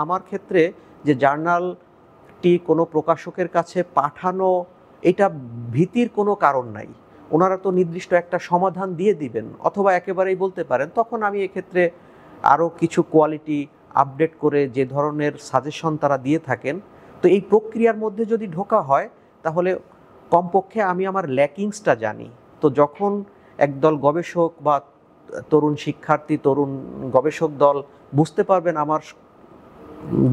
আমার ক্ষেত্রে যে জার্নালটি কোনো প্রকাশকের কাছে পাঠানো, এটা ভীতির কোনো কারণ নাই। ওনারা তো নির্দিষ্ট একটা সমাধান দিয়ে দিবেন, অথবা একেবারেই বলতে পারেন তখন আমি এক্ষেত্রে আরও কিছু কোয়ালিটি আপডেট করে যে ধরনের সাজেশন তারা দিয়ে থাকেন। তো এই প্রক্রিয়ার মধ্যে যদি ঢোকা হয়, তাহলে কমপক্ষে আমি আমার ল্যাকিংসটা জানি। তো যখন একদল গবেষক বা তরুণ শিক্ষার্থী, তরুণ গবেষক দল বুঝতে পারবেন আমার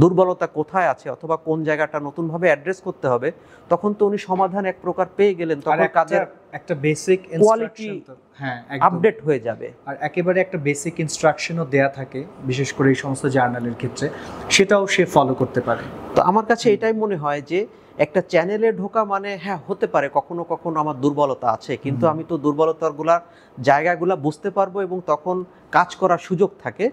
দুর্বলতা কোথায় আছে অথবা কোন জায়গাটা নতুনভাবে অ্যাড্রেস করতে হবে, তখন তো উনি সমাধান এক প্রকার পেয়ে গেলেন, তখন কাজের একটা বেসিক কোয়ালিটি হ্যাঁ আপডেট হয়ে যাবে। আর একেবারে একটা বেসিক ইনস্ট্রাকশনও দেয়া থাকে, বিশেষ করে এই সমস্ত জার্নালের ক্ষেত্রে, সেটাও সে ফলো করতে পারে। তো আমার কাছে এটাই মনে হয় যে একটা চ্যানেলে ঢোকা মানে হ্যাঁ হতে পারে কখনো কখনো আমার দুর্বলতা আছে, কিন্তু আমি তো দুর্বলতাগুলার জায়গাগুলো বুঝতে পারবো এবং তখন কাজ করার সুযোগ থাকে।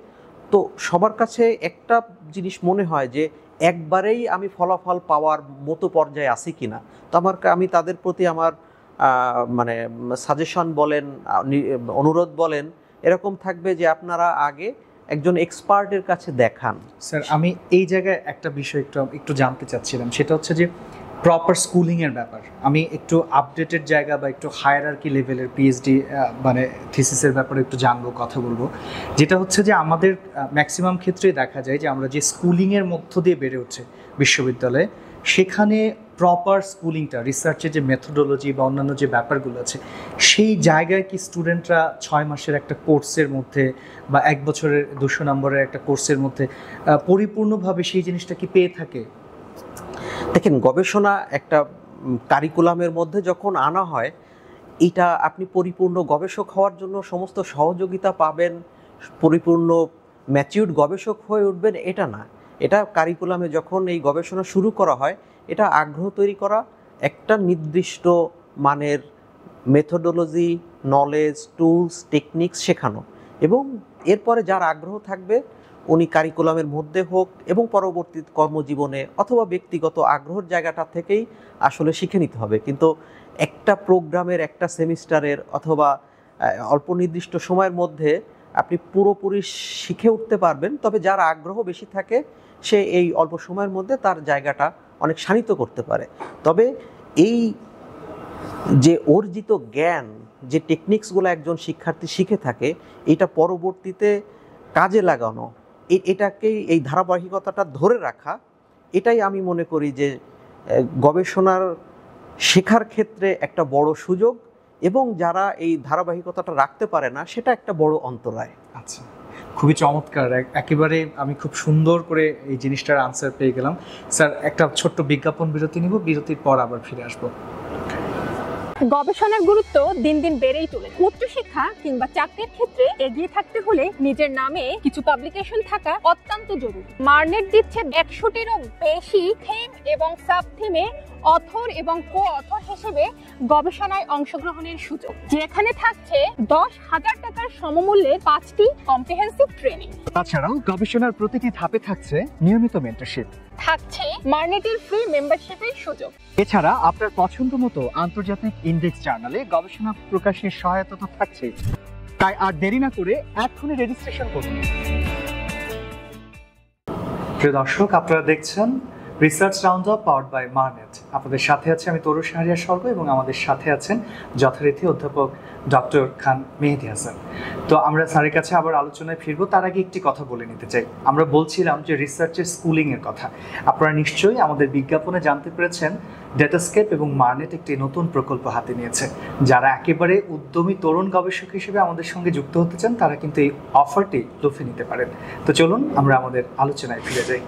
তো সবার কাছে একটা জিনিস মনে হয় যে একবারেই আমি ফলাফল পাওয়ার মতো পর্যায়ে আছি কিনা। তো আমি তাদের প্রতি আমার মানে সাজেশন বলেন, অনুরোধ বলেন, এরকম থাকবে যে আপনারা আগে একজন এক্সপার্টের কাছে দেখান। স্যার আমি এই জায়গায় একটা বিষয় একটু জানতে চাচ্ছিলাম, সেটা হচ্ছে যে প্রপার স্কুলিংয়ের ব্যাপার। আমি একটু আপডেটেড জায়গা বা একটু হায়ারার্কি লেভেলের পিএইচডি মানে থিসিসের ব্যাপারে একটু জানবো, কথা বলবো। যেটা হচ্ছে যে আমাদের ম্যাক্সিমাম ক্ষেত্রে দেখা যায় যে আমরা যে স্কুলিংয়ের মধ্য দিয়ে বেড়ে উঠছে বিশ্ববিদ্যালয়ে, সেখানে প্রপার স্কুলিংটা, রিসার্চের যে মেথোডোলজি বা অন্যান্য যে ব্যাপারগুলো আছে, সেই জায়গায় কি স্টুডেন্টরা 6 মাসের একটা কোর্সের মধ্যে বা 1 বছরের 200 নম্বরের একটা কোর্সের মধ্যে পরিপূর্ণভাবে সেই জিনিসটা কি পেয়ে থাকে? দেখেন, গবেষণা একটা কারিকুলামের মধ্যে যখন আনা হয়, এটা আপনি পরিপূর্ণ গবেষক হওয়ার জন্য সমস্ত সহযোগিতা পাবেন, পরিপূর্ণ ম্যাচিউরড গবেষক হয়ে উঠবেন, এটা না। এটা কারিকুলামে যখন এই গবেষণা শুরু করা হয়, এটা আগ্রহ তৈরি করা, একটা নির্দিষ্ট মানের মেথোডোলজি, নলেজ, টুলস, টেকনিক্স শেখানো, এবং এরপরে যার আগ্রহ থাকবে উনি কারিকুলামের মধ্যে হোক এবং পরবর্তী কর্মজীবনে অথবা ব্যক্তিগত আগ্রহের জায়গাটা থেকেই আসলে শিখে নিতে হবে। কিন্তু একটা প্রোগ্রামের, একটা সেমিস্টারের অথবা অল্প নির্দিষ্ট সময়ের মধ্যে আপনি পুরোপুরি শিখে উঠতে পারবেন, তবে যার আগ্রহ বেশি থাকে সে এই অল্প সময়ের মধ্যে তার জায়গাটা অনেক শানিত করতে পারে। তবে এই যে অর্জিত জ্ঞান, যে টেকনিক্সগুলো একজন শিক্ষার্থী শিখে থাকে, এটা পরবর্তীতে কাজে লাগানো, এটাকেই, এই ধারাবাহিকতাটা ধরে রাখা, এটাই আমি মনে করি যে গবেষণার শেখার ক্ষেত্রে একটা বড় সুযোগ, এবং যারা এই ধারাবাহিকতাটা রাখতে পারে না সেটা একটা বড় অন্তরায়। আচ্ছা, খুবই চমৎকার, একেবারে আমি খুব সুন্দর করে এই জিনিসটার আনসার পেয়ে গেলাম। স্যার একটা ছোট্ট বিজ্ঞাপন বিরতি নিব, বিরতির পর আবার ফিরে আসবো। গবেষণার গুরুত্ব দিন দিন বেড়েই চলেছে। উচ্চশিক্ষা কিংবা চাকরির ক্ষেত্রে এগিয়ে থাকতে হলে নিজের নামে কিছু পাবলিকেশন থাকা অত্যন্ত জরুরি। মার্নেট দিচ্ছে 100টিরও বেশি থিম এবং সাব থিমে অথর এবং কো অথর হিসেবে গবেষণায় অংশগ্রহণের সুযোগ, যেখানে থাকছে 10,000 টাকার সমমূল্যের 5টি কম্প্রিহেন্সিভ ট্রেনিং। তাছাড়াও গবেষণার প্রতিটি ধাপে থাকছে নিয়মিত মেন্টরশিপ, থাকছে মার্নেটের ফ্রি মেম্বারশিপের সুযোগ। এছাড়া আপনার পছন্দ মতো আন্তর্জাতিক ইন্ডেক্স জার্নালে গবেষণা প্রকাশের সহায়তা তো থাকছে। তাই আর দেরি না করে এখনই রেজিস্ট্রেশন করুন। প্রিয় দর্শক, আপনারা দেখছেন research round up powered by মার্নেট। আপনাদের সাথে আছে আমি তরু শাহরিয়ার স্বর্গ, এবং আমাদের সাথে আছেন যথারীতি অধ্যাপক ডক্টর খান মেহেদী হাসান। তো আমরা স্যারের কাছে আবার আলোচনায় ফিরবো, তার আগে একটি কথা বলে নিতে চাই। আমরা বলছিলাম যে রিসার্চের স্কুলিংয়ের কথা। আপনারা নিশ্চয়ই আমাদের বিজ্ঞাপনে জানতে পেরেছেন ডেটাস্কেপ এবং মার্নেট একটি নতুন প্রকল্প হাতে নিয়েছে। যারা একেবারে উদ্যমী তরুণ গবেষক হিসেবে আমাদের সঙ্গে যুক্ত হতে চান, তারা কিন্তু এই অফারটি লুফে নিতে পারেন। তো চলুন আমরা আমাদের আলোচনায় ফিরে যাই।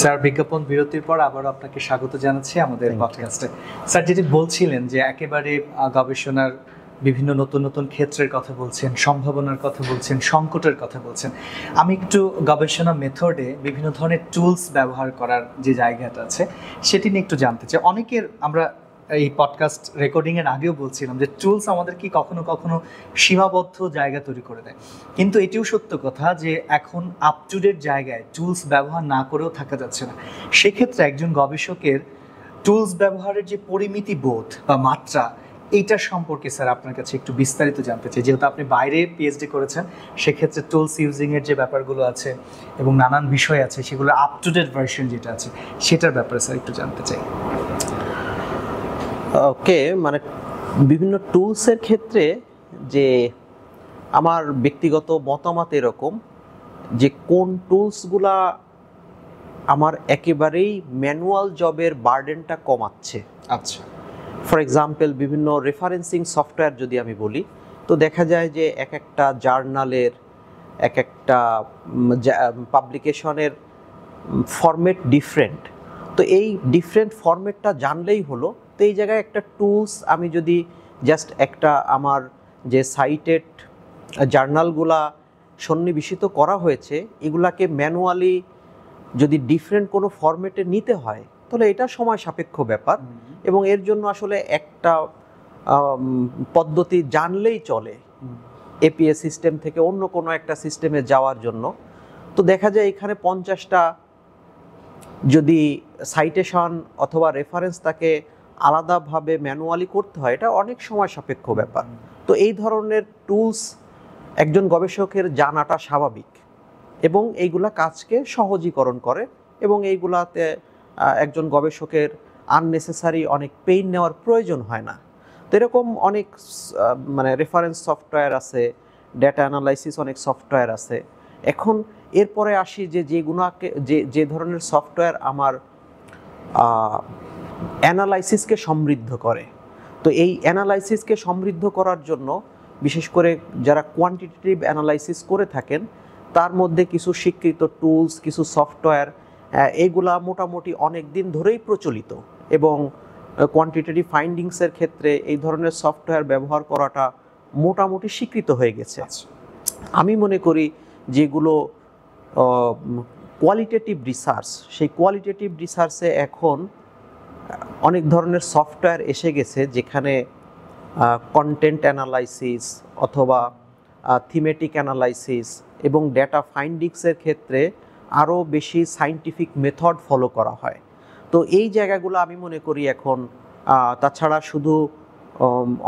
স্যার, বিজ্ঞাপন বিরতির পর আবার আপনাকে স্বাগত জানাচ্ছি আমাদের পডকাস্টে। স্যার, যেটি বলছিলেন যে একেবারে গবেষণার বিভিন্ন নতুন নতুন ক্ষেত্রের কথা বলছেন, সম্ভাবনার কথা বলছেন, সংকটের কথা বলছেন। আমি একটু গবেষণা মেথডে বিভিন্ন ধরনের টুলস ব্যবহার করার যে জায়গাটা আছে সেটি নিয়ে একটু জানতে চাই। অনেকের, আমরা এই পডকাস্ট রেকর্ডিংয়ের আগেও বলছিলাম যে টুলস আমাদের কি কখনো কখনো সীমাবদ্ধ জায়গা তৈরি করে দেয়, কিন্তু এটিও সত্য কথা যে এখন আপ টু ডেট জায়গায় টুলস ব্যবহার না করেও থাকা যাচ্ছে না। সেক্ষেত্রে একজন গবেষকের টুলস ব্যবহারের যে পরিমিতি বোধ বা মাত্রা, এইটার সম্পর্কে স্যার আপনার কাছে একটু বিস্তারিত জানতে চাই। যেহেতু আপনি বাইরে পিএইচডি করেছেন, সেক্ষেত্রে টুলস ইউজিংয়ের যে ব্যাপারগুলো আছে এবং নানান বিষয় আছে, সেগুলো আপ টু ডেট ভার্সন যেটা আছে সেটার ব্যাপারে স্যার একটু জানতে চাই। ওকে, মানে বিভিন্ন টুলসের ক্ষেত্রে যে আমার ব্যক্তিগত মতামত এরকম যে কোন টুলসগুলা আমার একেবারেই ম্যানুয়াল জবের বার্ডেনটা কমাচ্ছে। আচ্ছা, ফর এক্সাম্পল, বিভিন্ন রেফারেন্সিং সফটওয়্যার যদি আমি বলি, তো দেখা যায় যে এক একটা জার্নালের এক একটা পাবলিকেশনের ফরম্যাট ডিফারেন্ট। তো এই ডিফারেন্ট ফরম্যাটটা জানলেই হলো। তো এই জায়গায় একটা টুলস আমি যদি জাস্ট একটা আমার যে সাইটেড জার্নালগুলা সন্নিবেশিত করা হয়েছে এগুলাকে ম্যানুয়ালি যদি ডিফারেন্ট কোনো ফরম্যাটে নিতে হয় তাহলে এটা সময় সাপেক্ষ ব্যাপার, এবং এর জন্য আসলে একটা পদ্ধতি জানলেই চলে এপিএস সিস্টেম থেকে অন্য কোনো একটা সিস্টেমে যাওয়ার জন্য। তো দেখা যায় এখানে 50টা যদি সাইটেশন অথবা রেফারেন্স তাকে আলাদাভাবে ম্যানুয়ালি করতে হয়, এটা অনেক সময় সাপেক্ষ ব্যাপার। তো এই ধরনের টুলস একজন গবেষকের জানাটা স্বাভাবিক এবং এইগুলা কাজকে সহজীকরণ করে, এবং এইগুলাতে একজন গবেষকের আননেসেসারি অনেক পেইন নেওয়ার প্রয়োজন হয় না। তো এরকম অনেক মানে রেফারেন্স সফটওয়্যার আছে, ডেটা অ্যানালাইসিস অনেক সফটওয়্যার আছে। এখন এরপরে আসি যেগুলোকে যে ধরনের সফটওয়্যার আমার অ্যানালাইসিসকে সমৃদ্ধ করে। তো এই অ্যানালাইসিসকে সমৃদ্ধ করার জন্য বিশেষ করে যারা কোয়ান্টিটেটিভ অ্যানালাইসিস করে থাকেন তার মধ্যে কিছু স্বীকৃত টুলস, কিছু সফটওয়্যার এইগুলা মোটামুটি অনেক দিন ধরেই প্রচলিত, এবং কোয়ান্টিটেটিভ ফাইন্ডিংসের ক্ষেত্রে এই ধরনের সফটওয়্যার ব্যবহার করাটা মোটামুটি স্বীকৃত হয়ে গেছে। আমি মনে করি যেগুলো কোয়ালিটেটিভ রিসার্চ, সেই কোয়ালিটেটিভ রিসার্চে এখন অনেক ধরনের সফটওয়্যার এসে গেছে যেখানে কন্টেন্ট অ্যানালাইসিস অথবা থিমেটিক অ্যানালাইসিস এবং ডেটা ফাইন্ডিংসের ক্ষেত্রে আরও বেশি সায়েন্টিফিক মেথড ফলো করা হয়। তো এই জায়গাগুলো আমি মনে করি এখন তাছাড়া শুধু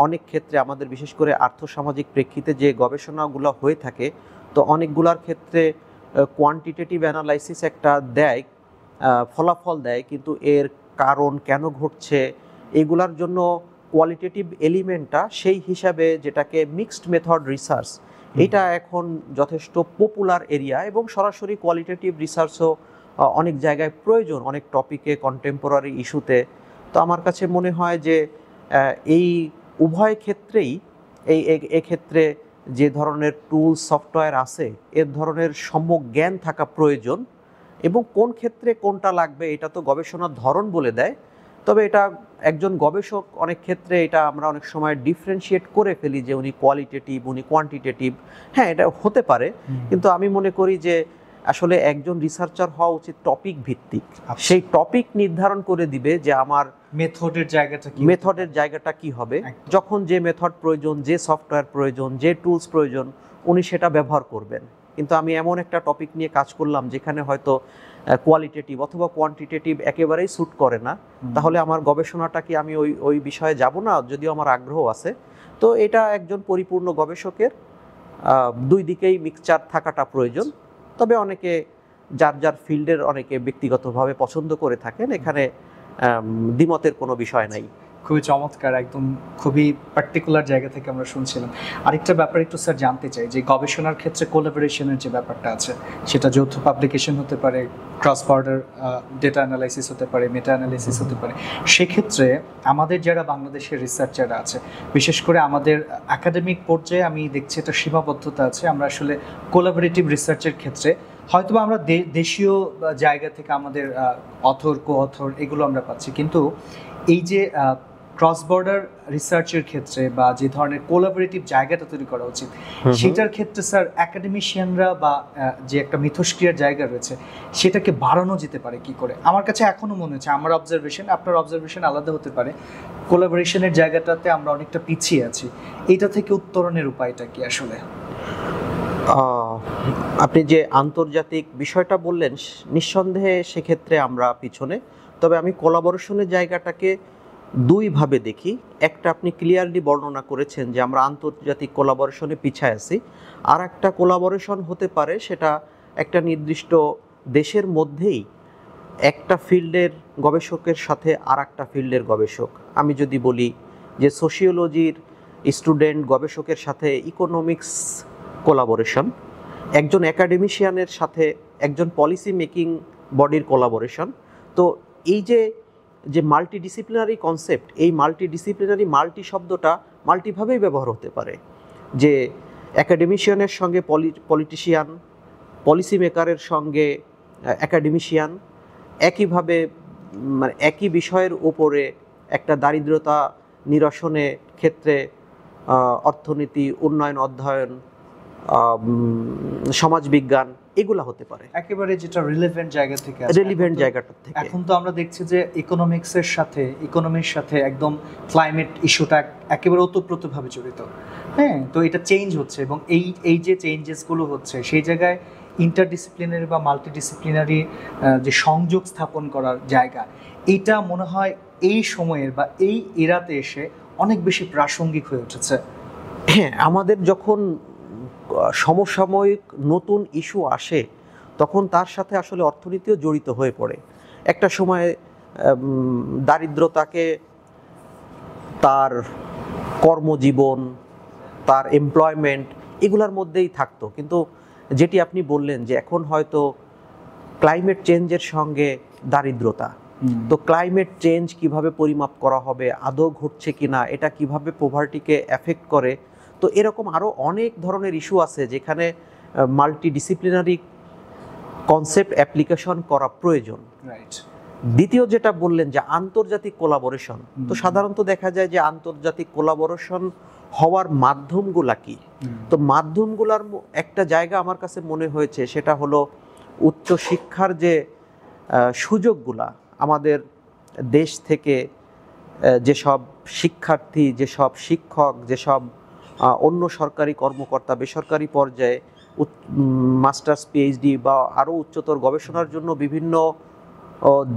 অনেক ক্ষেত্রে আমাদের বিশেষ করে আর্থসামাজিক প্রেক্ষিতে যে গবেষণাগুলো হয়ে থাকে, তো অনেকগুলোর ক্ষেত্রে কোয়ান্টিটেটিভ অ্যানালাইসিস একটা দেয়, ফলাফল দেয়, কিন্তু এর কারণ কেন ঘটছে এগুলার জন্য কোয়ালিটেটিভ এলিমেন্টটা সেই হিসাবে যেটাকে মিক্সড মেথড রিসার্চ, এটা এখন যথেষ্ট পপুলার এরিয়া, এবং সরাসরি কোয়ালিটেটিভ রিসার্চও অনেক জায়গায় প্রয়োজন, অনেক টপিকে, কন্টেম্পোরারি ইস্যুতে। তো আমার কাছে মনে হয় যে এই উভয় ক্ষেত্রেই এক্ষেত্রে যে ধরনের টুল সফটওয়্যার আছে এর ধরনের সম্যক জ্ঞান থাকা প্রয়োজন, এবং কোন ক্ষেত্রে কোনটা লাগবে এটা তো গবেষণার ধরন বলে দেয়। তবে এটা একজন গবেষক অনেক ক্ষেত্রে এটা আমরা অনেক সময় ডিফারেন্সিয়েট করে ফেলি যে উনি কোয়ালিটেটিভ, উনি কোয়ান্টিটেটিভ। হ্যাঁ, এটা হতে পারে, কিন্তু আমি মনে করি যে আসলে একজন রিসার্চার হওয়া উচিত টপিক ভিত্তিক। সেই টপিক নির্ধারণ করে দিবে যে আমার মেথডের জায়গাটা কি হবে, যখন যে মেথড প্রয়োজন, যে সফটওয়্যার প্রয়োজন, যে টুলস প্রয়োজন উনি সেটা ব্যবহার করবেন। কিন্তু আমি এমন একটা টপিক নিয়ে কাজ করলাম যেখানে হয়তো কোয়ালিটেটিভ অথবা কোয়ান্টিটেটিভ একেবারেই স্যুট করে না, তাহলে আমার গবেষণাটা কি আমি ওই বিষয়ে যাব না, যদিও আমার আগ্রহ আছে। তো এটা একজন পরিপূর্ণ গবেষকের দুই দিকেই মিক্সচার থাকাটা প্রয়োজন। তবে অনেকে যার যার ফিল্ডের অনেকে ব্যক্তিগতভাবে পছন্দ করে থাকেন, এখানে দ্বিমতের কোনো বিষয় নাই। খুবই চমৎকার, একদম খুবই পার্টিকুলার জায়গা থেকে আমরা শুনছিলাম। আরেকটা ব্যাপার একটু স্যার জানতে চাই, যে গবেষণার ক্ষেত্রে কোলাবোরেশনের যে ব্যাপারটা আছে, সেটা যৌথ পাবলিকেশন হতে পারে, ক্রস বর্ডার ডেটা অ্যানালাইসিস হতে পারে, মেটা অ্যানালাইসিস হতে পারে। সেক্ষেত্রে আমাদের যারা বাংলাদেশের রিসার্চাররা আছে, বিশেষ করে আমাদের একাডেমিক পর্যায়ে আমি দেখছি একটা সীমাবদ্ধতা আছে। আমরা আসলে কোলাবোরেটিভ রিসার্চের ক্ষেত্রে হয়তো আমরা দেশীয় জায়গা থেকে আমাদের অথর, কো অথর এগুলো আমরা পাচ্ছি, কিন্তু এই যে ক্রস বর্ডার রিসার্চের ক্ষেত্রে বা যে ধরনের কোলাবোরেটিভ জায়গাটা তৈরি করা উচিত, সেটার ক্ষেত্রে স্যার একাডেমিশিয়ানরা বা যে একটা মিথস্ক্রিয়ার জায়গা রয়েছে সেটাকে বাড়ানো যেতে পারে কি করে? আমার কাছে এখনো মনে হচ্ছে, আমার অবজারভেশন, আপনার অবজারভেশন আলাদা হতে পারে, কোলাবোরেশনের জায়গাটাতে আমরা অনেকটা পিছিয়ে আছি। এটা থেকে উত্তরণের উপায়টা কি আসলে? আপনি যে আন্তর্জাতিক বিষয়টা বললেন, নিঃসন্দেহে সেক্ষেত্রে আমরা পিছনে। তবে আমি কোলাবোরেশনের জায়গাটাকে দুইভাবে দেখি। একটা আপনি ক্লিয়ারলি বর্ণনা করেছেন যে আমরা আন্তর্জাতিক কোলাবোরেশনে পিছায় আছি, আর একটা কোলাবোরেশন হতে পারে সেটা একটা নির্দিষ্ট দেশের মধ্যেই একটা ফিল্ডের গবেষকের সাথে আর একটা ফিল্ডের গবেষক। আমি যদি বলি যে সোশিওলজির স্টুডেন্ট গবেষকের সাথে ইকোনমিক্স কোলাবোরেশন, একজন একাডেমিশিয়ানের সাথে একজন পলিসি মেকিং বডির কোলাবোরেশন। তো এই যে মাল্টিডিসিপ্লিনারি কনসেপ্ট, এই মাল্টিডিসিপ্লিনারি মাল্টি শব্দটা মাল্টিভাবেই ব্যবহার হতে পারে। যে অ্যাকাডেমিশিয়ানের সঙ্গে পলিটিশিয়ান, পলিসি মেকারের সঙ্গে অ্যাকাডেমিশিয়ান একইভাবে মানে একই বিষয়ের উপরে একটা দারিদ্রতা নিরসনের ক্ষেত্রে অর্থনীতি, উন্নয়ন অধ্যয়ন, সমাজবিজ্ঞান এগুলা হতে পারে একেবারে যেটা রিলেভেন্ট জায়গা থেকে রিলেভেন্ট জায়গাটা থেকে। এখন তো আমরা দেখছি যে ইকোনমির সাথে একদম ক্লাইমেট ইস্যুটা একেবারে ওতপ্রোতভাবে জড়িত। হ্যাঁ, তো এটা চেঞ্জ হচ্ছে এবং এই যে চেঞ্জেসগুলো হচ্ছে সেই জায়গায় ইন্টারডিসিপ্লিনারি বা মাল্টিডিসিপ্লিনারি যে সংযোগ স্থাপন করার জায়গা, এটা মনে হয় এই সময়ের বা এই এরাতে এসে অনেক বেশি প্রাসঙ্গিক হয়ে উঠেছে। হ্যাঁ, আমাদের যখন সমসাময়িক নতুন ইস্যু আসে তখন তার সাথে আসলে অর্থনীতিও জড়িত হয়ে পড়ে। একটা সময় দারিদ্রতাকে তার কর্মজীবন, তার এমপ্লয়মেন্ট এগুলোর মধ্যেই থাকতো, কিন্তু যেটি আপনি বললেন যে এখন হয়তো ক্লাইমেট চেঞ্জের সঙ্গে দারিদ্রতা, তো ক্লাইমেট চেঞ্জ কিভাবে পরিমাপ করা হবে, আদৌ ঘটছে কিনা, এটা কিভাবে পভার্টিকে এফেক্ট করে, তো এরকম আরও অনেক ধরনের ইস্যু আছে যেখানে মাল্টিডিসিপ্লিনারি কনসেপ্ট অ্যাপ্লিকেশন করা প্রয়োজন। রাইট। দ্বিতীয় যেটা বললেন যে আন্তর্জাতিক কোলাবোরেশন, তো সাধারণত দেখা যায় যে আন্তর্জাতিক কোলাবোরেশন হওয়ার মাধ্যমগুলা কি, তো মাধ্যমগুলার একটা জায়গা আমার কাছে মনে হয়েছে সেটা হলো উচ্চশিক্ষার যে সুযোগগুলা আমাদের দেশ থেকে যেসব শিক্ষার্থী, যেসব শিক্ষক, যেসব অন্য সরকারি কর্মকর্তা বেসরকারি পর্যায়ে মাস্টার্স, পিএইচডি বা আরও উচ্চতর গবেষণার জন্য বিভিন্ন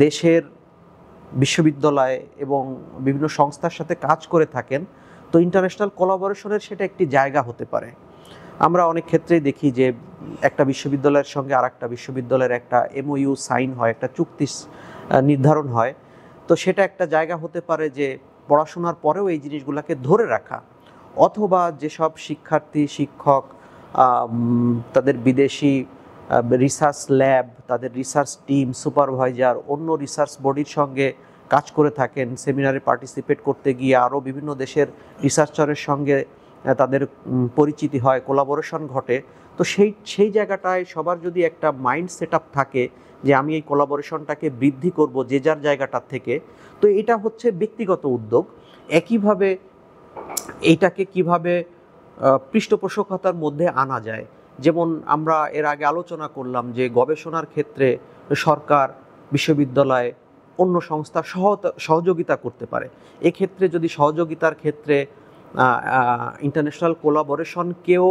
দেশের বিশ্ববিদ্যালয় এবং বিভিন্ন সংস্থার সাথে কাজ করে থাকেন, তো ইন্টারন্যাশনাল কোলাবোরেশনের সেটা একটি জায়গা হতে পারে। আমরা অনেক ক্ষেত্রেই দেখি যে একটা বিশ্ববিদ্যালয়ের সঙ্গে আর একটা বিশ্ববিদ্যালয়ের একটা এমওইউ সাইন হয়, একটা চুক্তি নির্ধারণ হয়, তো সেটা একটা জায়গা হতে পারে যে পড়াশোনার পরেও এই জিনিসগুলোকে ধরে রাখা, অথবা যেসব শিক্ষার্থী, শিক্ষক তাদের বিদেশি রিসার্চ ল্যাব, তাদের রিসার্চ টিম, সুপারভাইজার অন্য রিসার্চ বডির সঙ্গে কাজ করে থাকেন, সেমিনারে পার্টিসিপেট করতে গিয়ে আরও বিভিন্ন দেশের রিসার্চারের সঙ্গে তাদের পরিচিতি হয়, কোলাবোরেশন ঘটে, তো সেই জায়গাটায় সবার যদি একটা মাইন্ড সেট আপ থাকে যে আমি এই কোলাবোরেশনটাকে বৃদ্ধি করব যে যার জায়গাটার থেকে, তো এটা হচ্ছে ব্যক্তিগত উদ্যোগ। একইভাবে এইটাকে কিভাবে পৃষ্ঠপোষকতার মধ্যে আনা যায়, যেমন আমরা এর আগে আলোচনা করলাম যে গবেষণার ক্ষেত্রে সরকার, বিশ্ববিদ্যালয়, অন্য সংস্থা সহযোগিতা করতে পারে। এক্ষেত্রে যদি সহযোগিতার ক্ষেত্রে ইন্টারন্যাশনাল কোলাবোরেশনকেও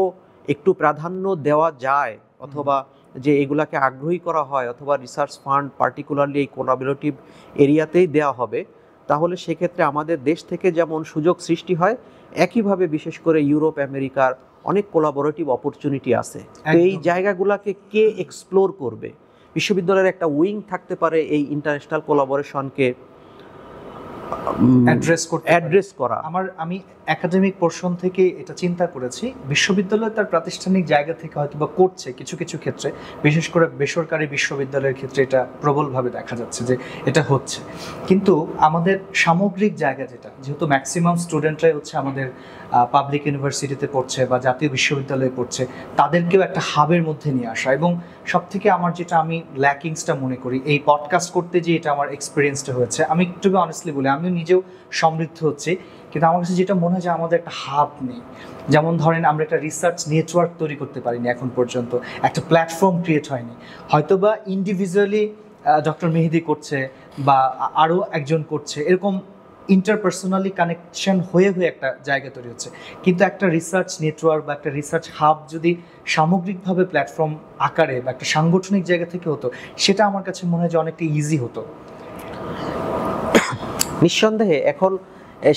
একটু প্রাধান্য দেওয়া যায়, অথবা যে এগুলাকে আগ্রহী করা হয়, অথবা রিসার্চ ফান্ড পার্টিকুলারলি এই কোলাবোরেটিভ এরিয়াতেই দেওয়া হবে, তাহলে সেক্ষেত্রে আমাদের দেশ থেকে যেমন সুযোগ সৃষ্টি হয়, একইভাবে বিশেষ করে ইউরোপ, আমেরিকার অনেক কোলাবোরেটিভ অপরচুনিটি আছে। তো এই জায়গাগুলোকে কে এক্সপ্লোর করবে? বিশ্ববিদ্যালয়ের একটা উইং থাকতে পারে এই ইন্টারন্যাশনাল কোলাবোরেশনকে অ্যাড্রেস করা। আমি একাডেমিক পোর্শন থেকে এটা চিন্তা করেছি, বিশ্ববিদ্যালয় তার প্রাতিষ্ঠানিক জায়গা থেকে হয়তো বা করছে কিছু কিছু ক্ষেত্রে, বিশেষ করে বেসরকারি বিশ্ববিদ্যালয়ের ক্ষেত্রে এটা প্রবলভাবে দেখা যাচ্ছে যে এটা হচ্ছে, কিন্তু আমাদের সামগ্রিক জায়গা যেহেতু ম্যাক্সিমাম স্টুডেন্টরাই হচ্ছে আমাদের পাবলিক ইউনিভার্সিটিতে পড়ছে বা জাতীয় বিশ্ববিদ্যালয়ে পড়ছে, তাদেরকেও একটা হাবের মধ্যে নিয়ে আসা। এবং সব থেকে আমার যেটা আমি ল্যাকিংসটা মনে করি এই পডকাস্ট করতে যে এটা আমার এক্সপিরিয়েন্সটা হয়েছে, আমি একটু অনেস্টলি বলি আমিও নিজেও সমৃদ্ধ হচ্ছি, কিন্তু আমার কাছে যেটা মনে হয় যে আমাদের একটা হাব নেই। যেমন ধরেন আমরা একটা রিসার্চ নেটওয়ার্ক তৈরি করতে পারিনি এখন পর্যন্ত, একটা প্ল্যাটফর্ম ক্রিয়েট হয়নি, হয়তো বা ইন্ডিভিজুয়ালি ডক্টর মেহেদি করছে বা আরও একজন করছে, এরকম ইন্টারপার্সোনালি কানেকশন হয়ে একটা জায়গা তৈরি হচ্ছে, কিন্তু একটা রিসার্চ নেটওয়ার্ক বা একটা রিসার্চ হাব যদি সামগ্রিকভাবে প্ল্যাটফর্ম আকারে বা একটা সাংগঠনিক জায়গা থেকে হতো, সেটা আমার কাছে মনে হয় যে অনেকটা ইজি হতো। নিঃসন্দেহে এখন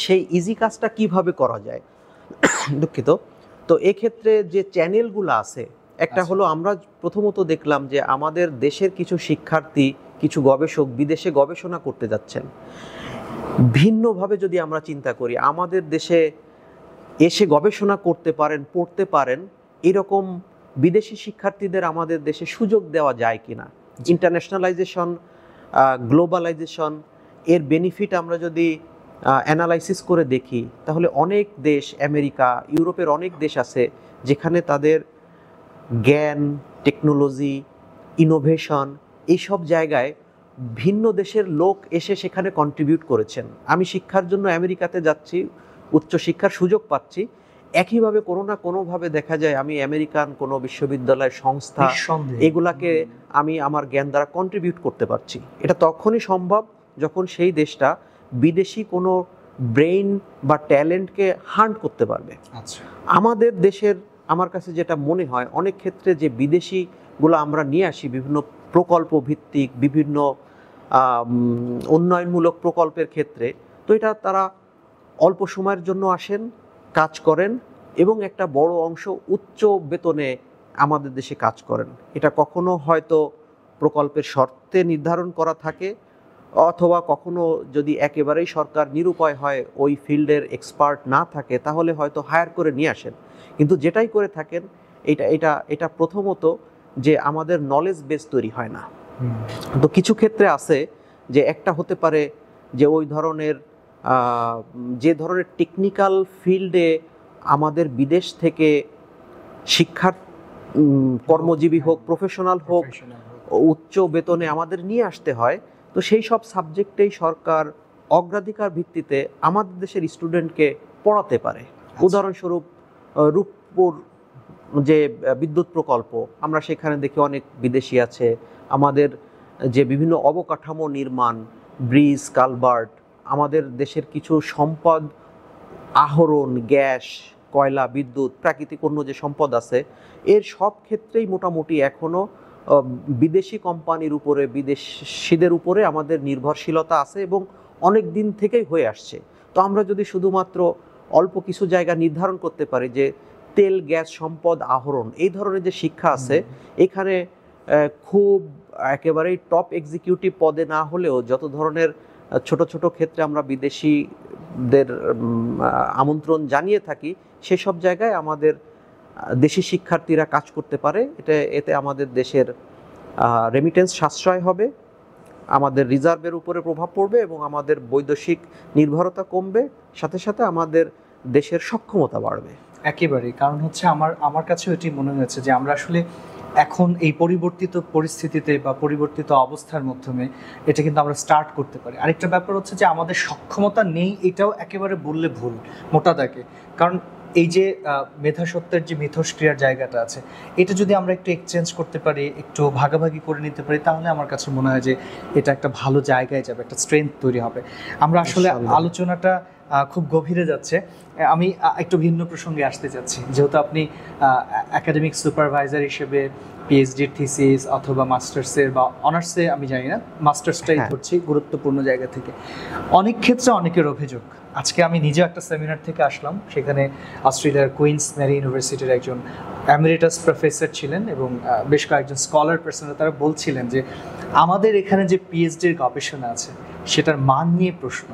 সেই ইজি কাজটা কিভাবে করা যায়, দুঃখিত, তো এক্ষেত্রে যে চ্যানেলগুলো আছে, একটা হলো আমরা প্রথমত দেখলাম যে আমাদের দেশের কিছু শিক্ষার্থী, কিছু গবেষক বিদেশে গবেষণা করতে যাচ্ছেন। ভিন্নভাবে যদি আমরা চিন্তা করি, আমাদের দেশে এসে গবেষণা করতে পারেন, পড়তে পারেন, এরকম বিদেশি শিক্ষার্থীদের আমাদের দেশে সুযোগ দেওয়া যায় কিনা। ইন্টারন্যাশনালাইজেশন, গ্লোবালাইজেশন এর বেনিফিট আমরা যদি অ্যানালাইসিস করে দেখি, তাহলে অনেক দেশ, আমেরিকা, ইউরোপের অনেক দেশ আছে যেখানে তাদের জ্ঞান, টেকনোলজি, ইনোভেশন এইসব জায়গায় ভিন্ন দেশের লোক এসে সেখানে কন্ট্রিবিউট করেছেন। আমি শিক্ষার জন্য আমেরিকাতে যাচ্ছি, উচ্চশিক্ষার সুযোগ পাচ্ছি, একইভাবে কোনো না কোনোভাবে দেখা যায় আমি আমেরিকান কোনো বিশ্ববিদ্যালয়, সংস্থা এগুলাকে আমি আমার জ্ঞান দ্বারা কন্ট্রিবিউট করতে পারছি। এটা তখনই সম্ভব যখন সেই দেশটা বিদেশি কোনো ব্রেইন বা ট্যালেন্টকে হান্ট করতে পারবে। আচ্ছা, আমাদের দেশের আমার কাছে যেটা মনে হয় অনেক ক্ষেত্রে যে বিদেশিগুলো আমরা নিয়ে আসি বিভিন্ন প্রকল্প ভিত্তিক, বিভিন্ন উন্নয়নমূলক প্রকল্পের ক্ষেত্রে, তো এটা তারা অল্প সময়ের জন্য আসেন, কাজ করেন এবং একটা বড় অংশ উচ্চ বেতনে আমাদের দেশে কাজ করেন। এটা কখনো হয়তো প্রকল্পের শর্তে নির্ধারণ করা থাকে, অথবা কখনো যদি একেবারেই সরকার নিরুপায় হয়, ওই ফিল্ডের এক্সপার্ট না থাকে, তাহলে হয়তো হায়ার করে নিয়ে আসেন। কিন্তু যেটাই করে থাকেন এটা এটা এটা প্রথমত যে আমাদের নলেজ বেস তৈরি হয় না। তো কিছু ক্ষেত্রে আছে যে একটা হতে পারে যে ওই ধরনের যে ধরনের টেকনিক্যাল ফিল্ডে আমাদের বিদেশ থেকে শিক্ষার কর্মজীবী হোক, প্রফেশনাল হোক, উচ্চ বেতনে আমাদের নিয়ে আসতে হয়, তো সেই সব সাবজেক্টেই সরকার অগ্রাধিকার ভিত্তিতে আমাদের দেশের স্টুডেন্টকে পড়াতে পারে। উদাহরণস্বরূপ রূপপুর যে বিদ্যুৎ প্রকল্প, আমরা সেখানে দেখি অনেক বিদেশি আছে। আমাদের যে বিভিন্ন অবকাঠামো নির্মাণ, ব্রিজ, কালভার্ট, আমাদের দেশের কিছু সম্পদ আহরণ, গ্যাস, কয়লা, বিদ্যুৎ, প্রাকৃতিক অন্য যে সম্পদ আছে, এর সব ক্ষেত্রেই মোটামুটি এখনও বিদেশি কোম্পানির উপরে, বিদেশিদের উপরে আমাদের নির্ভরশীলতা আছে এবং অনেক দিন থেকেই হয়ে আসছে। তো আমরা যদি শুধুমাত্র অল্প কিছু জায়গা নির্ধারণ করতে পারি যে তেল, গ্যাস সম্পদ আহরণ, এই ধরনের যে শিক্ষা আছে, এখানে খুব একেবারেই টপ এক্সিকিউটিভ পদে না হলেও যত ধরনের ছোট ছোট ক্ষেত্রে আমরা বিদেশিদের আমন্ত্রণ জানিয়ে থাকি, সেসব জায়গায় আমাদের দেশি শিক্ষার্থীরা কাজ করতে পারে। এতে আমাদের দেশের রেমিটেন্স সাশ্রয় হবে, আমাদের রিজার্ভের উপরে প্রভাব পড়বে এবং আমাদের বৈদেশিক নির্ভরতা কমবে, সাথে সাথে আমাদের দেশের সক্ষমতা বাড়বে। একেবারেই, কারণ হচ্ছে আমার কাছে এটি মনে হয়েছে যে আমরা আসলে এখন এই পরিবর্তিত পরিস্থিতিতে বা পরিবর্তিত অবস্থার মাধ্যমে এটা কিন্তু আমরা স্টার্ট করতে পারি। আরেকটা ব্যাপার হচ্ছে যে আমাদের সক্ষমতা নেই, এটাও একেবারে বললে ভুল মোটা দাগে। কারণ এই যে মেধাসত্ত্বের যে মিথস্ক্রিয়ার জায়গাটা আছে, এটা যদি আমরা একটু এক্সচেঞ্জ করতে পারি, একটু ভাগাভাগি করে নিতে পারি, তাহলে আমার কাছে মনে হয় যে এটা একটা ভালো জায়গায় যাবে, একটা স্ট্রেংথ তৈরি হবে। আমরা আসলে আলোচনাটা খুব গভীরে যাচ্ছে। আমি একটু ভিন্ন প্রসঙ্গে আসতে চাচ্ছি, যেহেতু আপনি একাডেমিক সুপারভাইজার হিসেবে পিএইচডির থিসিস অথবা মাস্টার্সের বা অনার্সে, আমি জানি না, মাস্টার্সটাই ধরছি গুরুত্বপূর্ণ জায়গা থেকে, অনেক ক্ষেত্রে অনেকের অভিযোগ। আজকে আমি নিজে একটা সেমিনার থেকে আসলাম, সেখানে অস্ট্রেলিয়ার কুইন্স ম্যারি ইউনিভার্সিটির একজন এমিরেটাস প্রফেসর ছিলেন এবং বেশ কয়েকজন স্কলার পার্সন, তারা বলছিলেন যে আমাদের এখানে যে পিএইচডির গবেষণা আছে সেটার মান নিয়ে প্রশ্ন।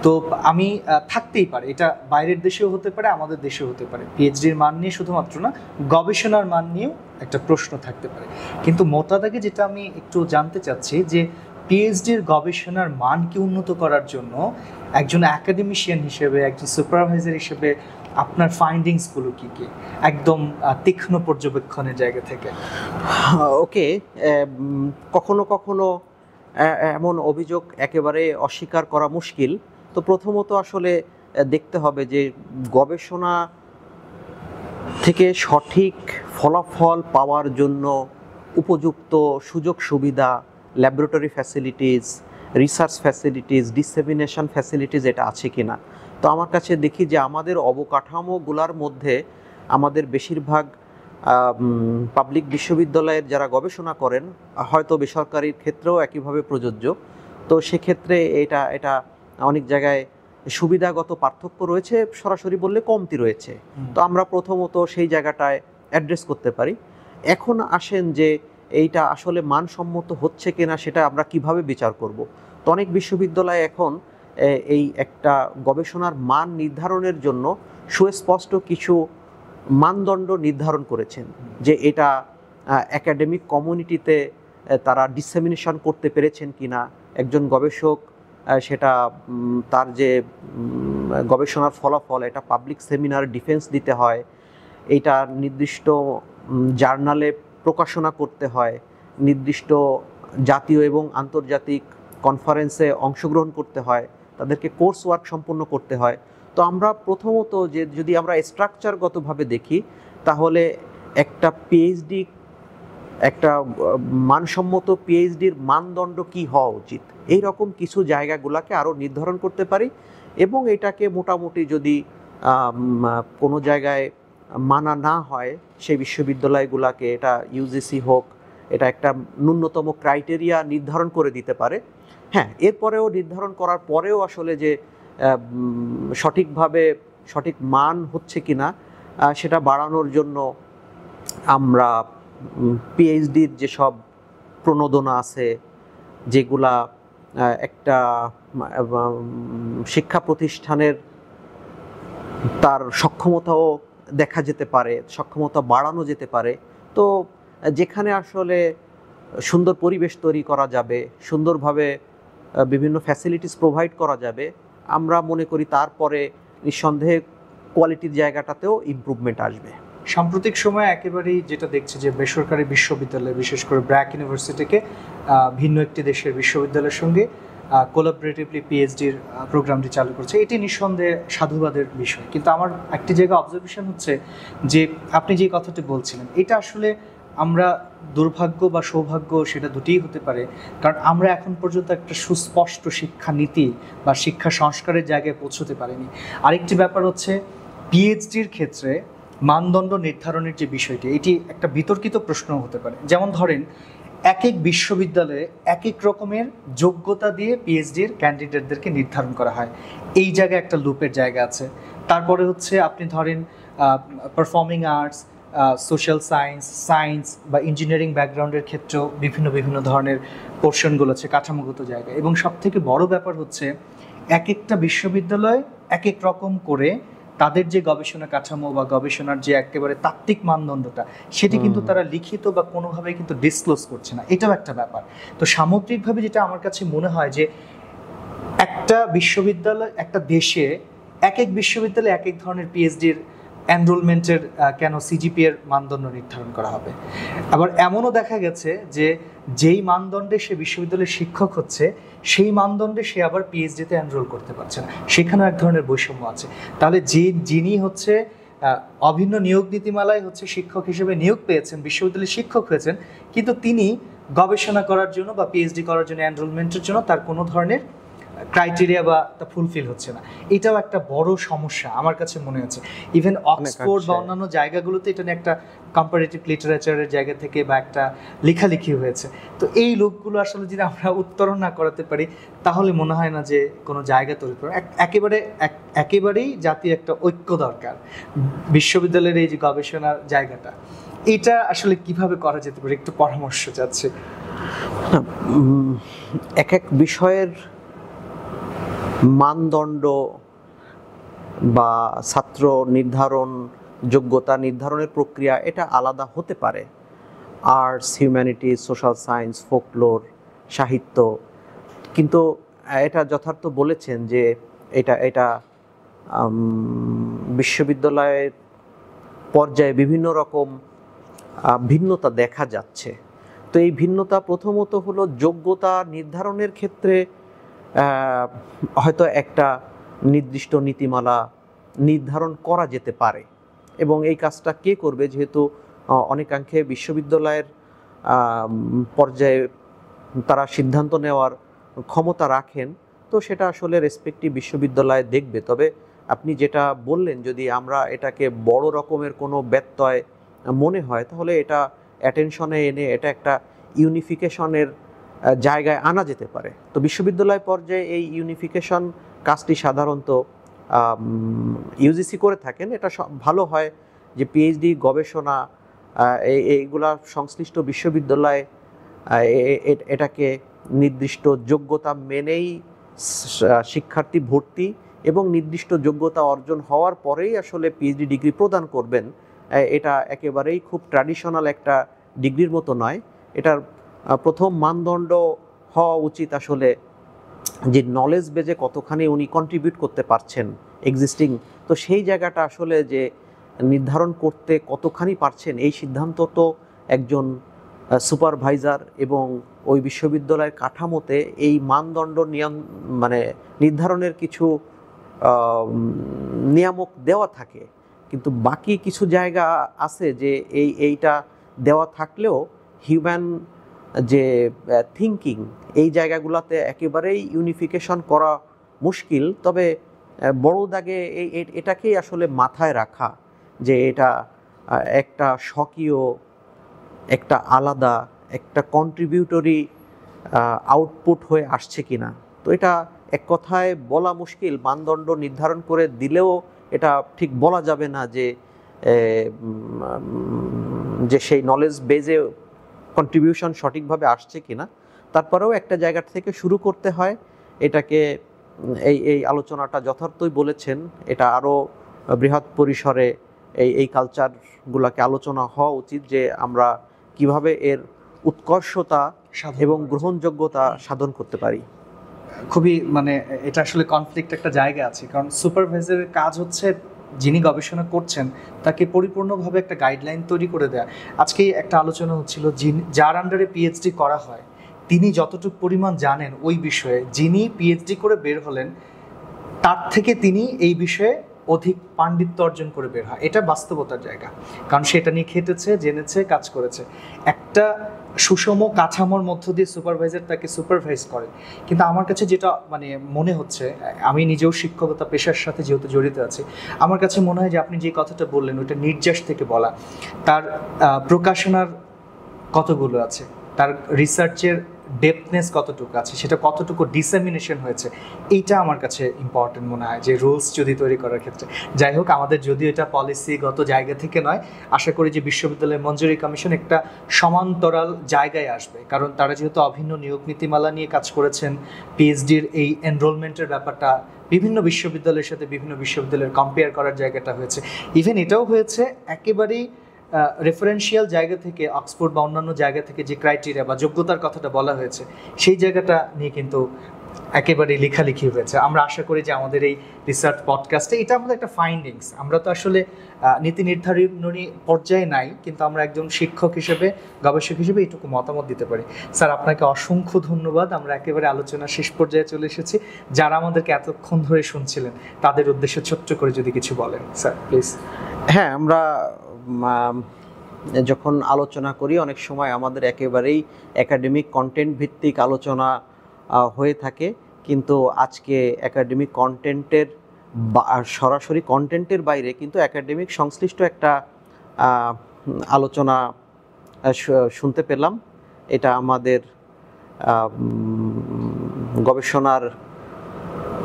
তো আমি থাকতেই পারে, এটা বাইরের দেশেও হতে পারে, আমাদের দেশেও হতে পারে, পিএইচডির মান নিয়ে শুধুমাত্র না, গবেষণার মান নিয়েও একটা প্রশ্ন থাকতে পারে। কিন্তু মোটা দাগে যেটা আমি একটু জানতে চাচ্ছি যে পিএইচডির গবেষণার মানকে উন্নত করার জন্য একজন একাডেমিশিয়ান হিসেবে, একজন সুপারভাইজার হিসেবে আপনার ফাইন্ডিংসগুলো কী কী, একদম তীক্ষ্ণ পর্যবেক্ষণের জায়গা থেকে? ওকে, কখনো কখনো এমন অভিযোগ একেবারে অস্বীকার করা মুশকিল। তো প্রথমত আসলে দেখতে হবে যে গবেষণা থেকে সঠিক ফলাফল পাওয়ার জন্য উপযুক্ত সুযোগ সুবিধা, laboratory facilities, research facilities, dissemination facilities এটা আছে কিনা। তো আমার কাছে দেখি যে আমাদের অবকাঠামোগুলোর মধ্যে আমাদের বেশিরভাগ পাবলিক বিশ্ববিদ্যালয়ের যারা গবেষণা করেন, হয়তো বেসরকারির ক্ষেত্রেও একইভাবে প্রযোজ্য, তো সেক্ষেত্রে এটা অনেক জায়গায় সুবিধাগত পার্থক্য রয়েছে, সরাসরি বললে কমতি রয়েছে। তো আমরা প্রথমত সেই জায়গাটায় অ্যাড্রেস করতে পারি। এখন আসেন যে এইটা আসলে মানসম্মত হচ্ছে কিনা সেটা আমরা কিভাবে বিচার করব। তো অনেক বিশ্ববিদ্যালয় এখন এই একটা গবেষণার মান নির্ধারণের জন্য সুস্পষ্ট কিছু মানদণ্ড নির্ধারণ করেছেন, যে এটা একাডেমিক কমিউনিটিতে তারা ডিসেমিনেশন করতে পেরেছেন কিনা, একজন গবেষক সেটা তার যে গবেষণার ফলাফল এটা পাবলিক সেমিনার ডিফেন্স দিতে হয়, এটা নির্দিষ্ট জার্নালে প্রকাশনা করতে হয়, নির্দিষ্ট জাতীয় এবং আন্তর্জাতিক কনফারেন্সে অংশগ্রহণ করতে হয়, তাদেরকে কোর্স ওয়ার্ক সম্পন্ন করতে হয়। তো আমরা প্রথমত যে যদি আমরা স্ট্রাকচারগতভাবে দেখি তাহলে একটা পিএইচডি, একটা মানসম্মত পিএইচডির মানদণ্ড কি হওয়া উচিত, এই রকম কিছু জায়গাগুলোকে আরও নির্ধারণ করতে পারি এবং এটাকে মোটামুটি যদি কোনো জায়গায় মানা না হয় সেই বিশ্ববিদ্যালয়গুলোকে, এটা ইউজিসি হোক, এটা একটা ন্যূনতম ক্রাইটেরিয়া নির্ধারণ করে দিতে পারে। হ্যাঁ, এরপরেও নির্ধারণ করার পরেও আসলে যে সঠিকভাবে সঠিক মান হচ্ছে কিনা সেটা বাড়ানোর জন্য আমরা পিএইচডির যেসব প্রণোদনা আছে, যেগুলা একটা শিক্ষা প্রতিষ্ঠানের তার সক্ষমতাও দেখা যেতে পারে, সক্ষমতা বাড়ানো যেতে পারে। তো যেখানে আসলে সুন্দর পরিবেশ তৈরি করা যাবে, সুন্দরভাবে বিভিন্ন ফ্যাসিলিটিস প্রোভাইড করা যাবে, আমরা মনে করি তারপরে নিঃসন্দেহে কোয়ালিটির জায়গাটাতেও ইমপ্রুভমেন্ট আসবে। সাম্প্রতিক সময়ে একেবারেই যেটা দেখছি যে বেসরকারি বিশ্ববিদ্যালয়, বিশেষ করে ব্র্যাক ইউনিভার্সিটিকে ভিন্ন একটি দেশের বিশ্ববিদ্যালয়ের সঙ্গে কোলাবোরেটিভলি পিএইচডির প্রোগ্রামটি চালু করছে, এটি নিঃসন্দেহে সাধুবাদের বিষয়। কিন্তু আমার একটি জায়গায় অবজারভেশন হচ্ছে যে আপনি যে কথাটি বলছিলেন, এটা আসলে আমরা দুর্ভাগ্য বা সৌভাগ্য সেটা দুটিই হতে পারে, কারণ আমরা এখন পর্যন্ত একটা সুস্পষ্ট শিক্ষানীতি বা শিক্ষা সংস্কারের জায়গায় পৌঁছতে পারিনি। আরেকটি ব্যাপার হচ্ছে পিএইচডির ক্ষেত্রে মানদণ্ড নির্ধারণের যে বিষয়টি, এটি একটা বিতর্কিত প্রশ্ন হতে পারে। যেমন ধরেন, এক এক বিশ্ববিদ্যালয়ে এক এক রকমের যোগ্যতা দিয়ে পিএইচডির ক্যান্ডিডেটদেরকে নির্ধারণ করা হয়, এই জায়গায় একটা লুপের জায়গা আছে। তারপরে হচ্ছে আপনি ধরেন পারফর্মিং আর্টস, সোশ্যাল সায়েন্স বা ইঞ্জিনিয়ারিং ব্যাকগ্রাউন্ডের ক্ষেত্রেও বিভিন্ন ধরনের পোর্শনগুলো আছে কাঠামোগত জায়গায়। এবং সবথেকে বড় ব্যাপার হচ্ছে এক একটা বিশ্ববিদ্যালয় এক এক রকম করে তাদের যে গবেষণা কাঠামো বা গবেষণার যে একেবারে তাত্ত্বিক মানদণ্ডটা, সেটি কিন্তু তারা লিখিত বা কোনোভাবে কিন্তু ডিসক্লোজ করছে না, এটাও একটা ব্যাপার। তো সামগ্রিকভাবে যেটা আমার কাছে মনে হয় যে একটা বিশ্ববিদ্যালয়, একটা দেশে এক এক বিশ্ববিদ্যালয়ে এক এক ধরনের পিএইচডির এনরোলমেন্টের কেন সিজিপি এর মানদণ্ড নির্ধারণ করা হবে। আবার এমনও দেখা গেছে যে যেই মানদণ্ডে সে বিশ্ববিদ্যালয়ের শিক্ষক হচ্ছে, সেই মানদণ্ডে সে আবার পিএইচডিতে এনরোল করতে পারছে না, সেখানেও এক ধরনের বৈষম্য আছে। তাহলে যিনি হচ্ছে অভিন্ন নিয়োগ নীতিমালায় হচ্ছে শিক্ষক হিসেবে নিয়োগ পেয়েছেন, বিশ্ববিদ্যালয়ের শিক্ষক হয়েছেন, কিন্তু তিনি গবেষণা করার জন্য বা পিএইচডি করার জন্য এনরোলমেন্টের জন্য তার কোনো ধরনের ক্রাইটেরিয়া বা তা ফুলফিল হচ্ছে না, এটাও একটা বড় সমস্যা আমার কাছে মনে হচ্ছে। ইভেন অক্সফোর্ড বা অন্যান্য জায়গাগুলোতে এটা নিয়ে একটা কম্পারেটিভ লিটারেচারের জায়গা থেকে বা একটা লেখালেখি হয়েছে। তো এই লোকগুলো আসলে যদি আমরা উত্তরণ না করাতে পারি, তাহলে মনে হয় না যে কোনো জায়গা তৈরি করে। একেবারেই জাতীয় একটা ঐক্য দরকার বিশ্ববিদ্যালয়ের এই যে গবেষণার জায়গাটা, এটা আসলে কিভাবে করা যেতে পারে, একটু পরামর্শ চাচ্ছি। এক এক বিষয়ের মানদণ্ড বা ছাত্র নির্ধারণ, যোগ্যতা নির্ধারণের প্রক্রিয়া এটা আলাদা হতে পারে। Arts, humanities, social science, folklore, সাহিত্য, কিন্তু এটা যথার্থ বলেছেন যে এটা বিশ্ববিদ্যালয়ের পর্যায়ে বিভিন্ন রকম ভিন্নতা দেখা যাচ্ছে। তো এই ভিন্নতা প্রথমত হলো যোগ্যতা নির্ধারণের ক্ষেত্রে হয়তো একটা নির্দিষ্ট নীতিমালা নির্ধারণ করা যেতে পারে, এবং এই কাজটা কে করবে, যেহেতু অনেকাংশে বিশ্ববিদ্যালয়ের পর্যায়ে তারা সিদ্ধান্ত নেওয়ার ক্ষমতা রাখেন, তো সেটা আসলে রেসপেক্টিভ বিশ্ববিদ্যালয় দেখবে। তবে আপনি যেটা বললেন, যদি আমরা এটাকে বড় রকমের কোনো ব্যত্যয় মনে হয়, তাহলে এটা অ্যাটেনশনে এনে এটা একটা ইউনিফিকেশনের জায়গায় আনা যেতে পারে। তো বিশ্ববিদ্যালয় পর্যায়ে এই ইউনিফিকেশন কাজটি সাধারণত ইউজিসি করে থাকেন। এটা ভালো হয় যে পিএইচডি গবেষণা এইগুলা সংশ্লিষ্ট বিশ্ববিদ্যালয়ে এটাকে নির্দিষ্ট যোগ্যতা মেনেই শিক্ষার্থী ভর্তি এবং নির্দিষ্ট যোগ্যতা অর্জন হওয়ার পরেই আসলে পিএইচডি ডিগ্রি প্রদান করবেন। এটা একেবারেই খুব ট্র্যাডিশনাল একটা ডিগ্রির মতো নয়। এটার প্রথম মানদণ্ড হওয়া উচিত আসলে যে নলেজ বেজে কতখানি উনি কন্ট্রিবিউট করতে পারছেন এক্সিস্টিং, তো সেই জায়গাটা আসলে যে নির্ধারণ করতে কতখানি পারছেন এই সিদ্ধান্ত তো একজন সুপারভাইজার এবং ওই বিশ্ববিদ্যালয়ের কাঠামোতে এই মানদণ্ড মানে নির্ধারণের কিছু নিয়ামক দেওয়া থাকে, কিন্তু বাকি কিছু জায়গা আছে যে এইটা দেওয়া থাকলেও হিউম্যান যে থিঙ্কিং এই জায়গাগুলোতে একেবারেই ইউনিফিকেশন করা মুশকিল। তবে বড় দাগে এটাকেই আসলে মাথায় রাখা যে এটা একটা স্বকীয়, একটা আলাদা, একটা কন্ট্রিবিউটরি আউটপুট হয়ে আসছে কিনা। তো এটা এক কথায় বলা মুশকিল, মানদণ্ড নির্ধারণ করে দিলেও এটা ঠিক বলা যাবে না যে সেই নলেজ বেজে কন্ট্রিবিউশন সঠিকভাবে আসছে কিনা। তারপরেও একটা জায়গা থেকে শুরু করতে হয়। এটাকে এই আলোচনাটা যথার্থই বলেছেন, এটা আরও বৃহৎ পরিসরে এই কালচারগুলোকে আলোচনা হওয়া উচিত যে আমরা কিভাবে এর উৎকর্ষতা এবং গ্রহণযোগ্যতা সাধন করতে পারি। খুবই মানে এটা আসলে কনফ্লিক্ট একটা জায়গা আছে, কারণ সুপারভাইজারের কাজ হচ্ছে যিনি গবেষণা করছেন তাকে পরিপূর্ণভাবে একটা গাইডলাইন তৈরি করে দেয়া। আজকেই একটা আলোচনা হচ্ছিল, যার আন্ডারে পিএইচডি করা হয় তিনি যতটুকু পরিমাণ জানেন ওই বিষয়ে, যিনি পিএইচডি করে বের হলেন তার থেকে তিনি এই বিষয়ে অধিক পাণ্ডিত্য অর্জন করে বের হয়। এটা বাস্তবতার জায়গা, কারণ সেটা নিয়ে খেটেছে, জেনেছে, কাজ করেছে। একটা সুষম কাঠামোর মধ্য দিয়ে সুপারভাইজার তাকে সুপারভাইজ করে। কিন্তু আমার কাছে যেটা মানে মনে হচ্ছে, আমি নিজেও শিক্ষকতা পেশার সাথে যেহেতু জড়িত আছি, আমার কাছে মনে হয় যে আপনি যে কথাটা বললেন ওইটা নির্যাস থেকে বলা, তার প্রকাশনার কতগুলো আছে, তার রিসার্চের ডেপথনেস কতটুকু আছে, সেটা কতটুকু ডিসেমিনেশন হয়েছে, এইটা আমার কাছে ইম্পর্টেন্ট মনে হয় যে রুলস যদি তৈরি করার ক্ষেত্রে। যাই হোক, আমাদের যদিও এটা পলিসিগত জায়গা থেকে নয়, আশা করি যে বিশ্ববিদ্যালয় মঞ্জুরি কমিশন একটা সমান্তরাল জায়গায় আসবে, কারণ তারা যেহেতু অভিন্ন নিয়োগ নীতিমালা নিয়ে কাজ করেছেন, পিএইচডির এই এনরোলমেন্টের ব্যাপারটা বিভিন্ন বিশ্ববিদ্যালয়ের সাথে বিভিন্ন বিশ্ববিদ্যালয়ের কম্পেয়ার করার জায়গাটা হয়েছে। ইভেন এটাও হয়েছে একেবারেই রেফারেন্সিয়াল জায়গা থেকে, অক্সফোর্ড বা অন্যান্য জায়গা থেকে যে ক্রাইটেরিয়া বা যোগ্যতার কথাটা বলা হয়েছে সেই জায়গাটা নিয়ে কিন্তু একেবারে লেখালেখি হয়েছে। আমরা আশা করি যে আমাদের এই রিসার্চ পডকাস্টে এটা আমাদের একটা ফাইন্ডিংস, আমরা তো আসলে নীতি নির্ধারণী পর্যায়ে নাই, কিন্তু আমরা একজন শিক্ষক হিসেবে, গবেষক হিসেবে এইটুকু মতামত দিতে পারি। স্যার, আপনাকে অসংখ্য ধন্যবাদ। আমরা একেবারে আলোচনা শেষ পর্যায়ে চলে এসেছি। যারা আমাদেরকে এতক্ষণ ধরে শুনছিলেন তাদের উদ্দেশ্যে ছোট্ট করে যদি কিছু বলেন স্যার প্লিজ। হ্যাঁ, আমরা যখন আলোচনা করি অনেক সময় আমাদের একেবারেই একাডেমিক কন্টেন্ট ভিত্তিক আলোচনা হয়ে থাকে, কিন্তু আজকে একাডেমিক কন্টেন্টের সরাসরি কন্টেন্টের বাইরে কিন্তু একাডেমিক সংশ্লিষ্ট একটা আলোচনা শুনতে পেলাম। এটা আমাদের গবেষণার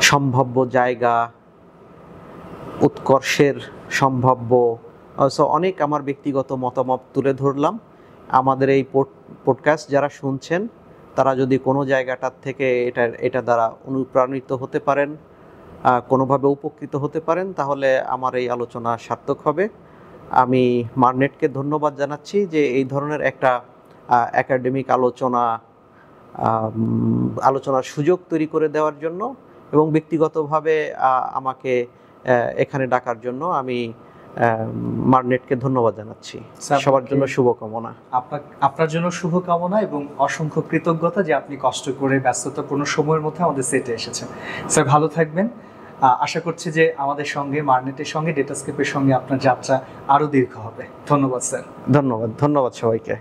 সম্ভাব্য জায়গা, উৎকর্ষের সম্ভাব্য অনেক আমার ব্যক্তিগত মতামত তুলে ধরলাম। আমাদের এই পডকাস্ট যারা শুনছেন তারা যদি কোনো জায়গাটার থেকে এটা দ্বারা অনুপ্রাণিত হতে পারেন, কোনোভাবে উপকৃত হতে পারেন, তাহলে আমার এই আলোচনা সার্থক হবে। আমি মারনেটকে ধন্যবাদ জানাচ্ছি যে এই ধরনের একটা একাডেমিক আলোচনার সুযোগ তৈরি করে দেওয়ার জন্য, এবং ব্যক্তিগতভাবে আমাকে এখানে ডাকার জন্য আমি মারনেটকে ধন্যবাদ জানাচ্ছি। সবার জন্য শুভকামনা। আপনার জন্য শুভকামনা এবং অসংখ্য কৃতজ্ঞতা যে আপনি কষ্ট করে ব্যস্ততাপূর্ণ সময়ের মধ্যে আমাদের সেটে এসেছেন। স্যার, ভালো থাকবেন। আশা করছি যে আমাদের সঙ্গে, মারনেটের সঙ্গে, ডেটাস্কেপের সঙ্গে আপনার যাত্রা আরও দীর্ঘ হবে। ধন্যবাদ স্যার। ধন্যবাদ সবাইকে।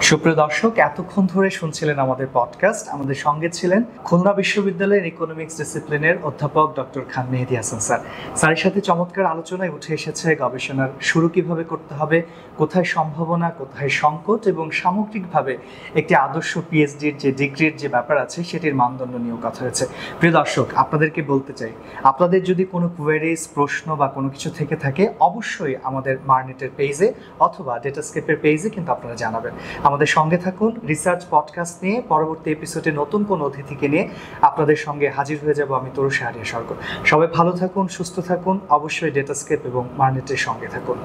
সুপ্রিয় দর্শক, এতক্ষণ ধরে শুনছিলেন আমাদের পডকাস্ট। আমাদের সঙ্গে ছিলেন খুলনা বিশ্ববিদ্যালয়ের ইকোনমিক্স ডিসিপ্লিনের অধ্যাপক ডক্টর খান মেহেদী হাসান স্যার। স্যারের সাথে চমৎকার আলোচনায় উঠে এসেছে গবেষণার শুরু কিভাবে করতে হবে, কোথায় সম্ভাবনা, কোথায় সংকট, এবং সামগ্রিকভাবে একটি আদর্শ পিএইচডির যে ডিগ্রির যে ব্যাপার আছে সেটির মানদণ্ড নিয়েও কথা হয়েছে। প্রিয় দর্শক, আপনাদেরকে বলতে চাই, আপনাদের যদি কোনো কোয়েরিজ, প্রশ্ন বা কোনো কিছু থেকে থাকে অবশ্যই আমাদের মারনেটের পেজে অথবা ডেটাস্কেপের পেজে কিন্তু আপনারা জানাবেন। আমাদের সঙ্গে থাকুন। রিসার্চ পডকাস্ট নিয়ে পরবর্তী এপিসোডে নতুন কোন অতিথিকে নিয়ে আপনাদের সঙ্গে হাজির হয়ে যাব আমি, তরুণ শাহরিয়ার স্বর্গ। সবাই ভালো থাকুন, সুস্থ থাকুন, অবশ্যই ডেটাস্কেপ এবং মারনেটের সঙ্গে থাকুন।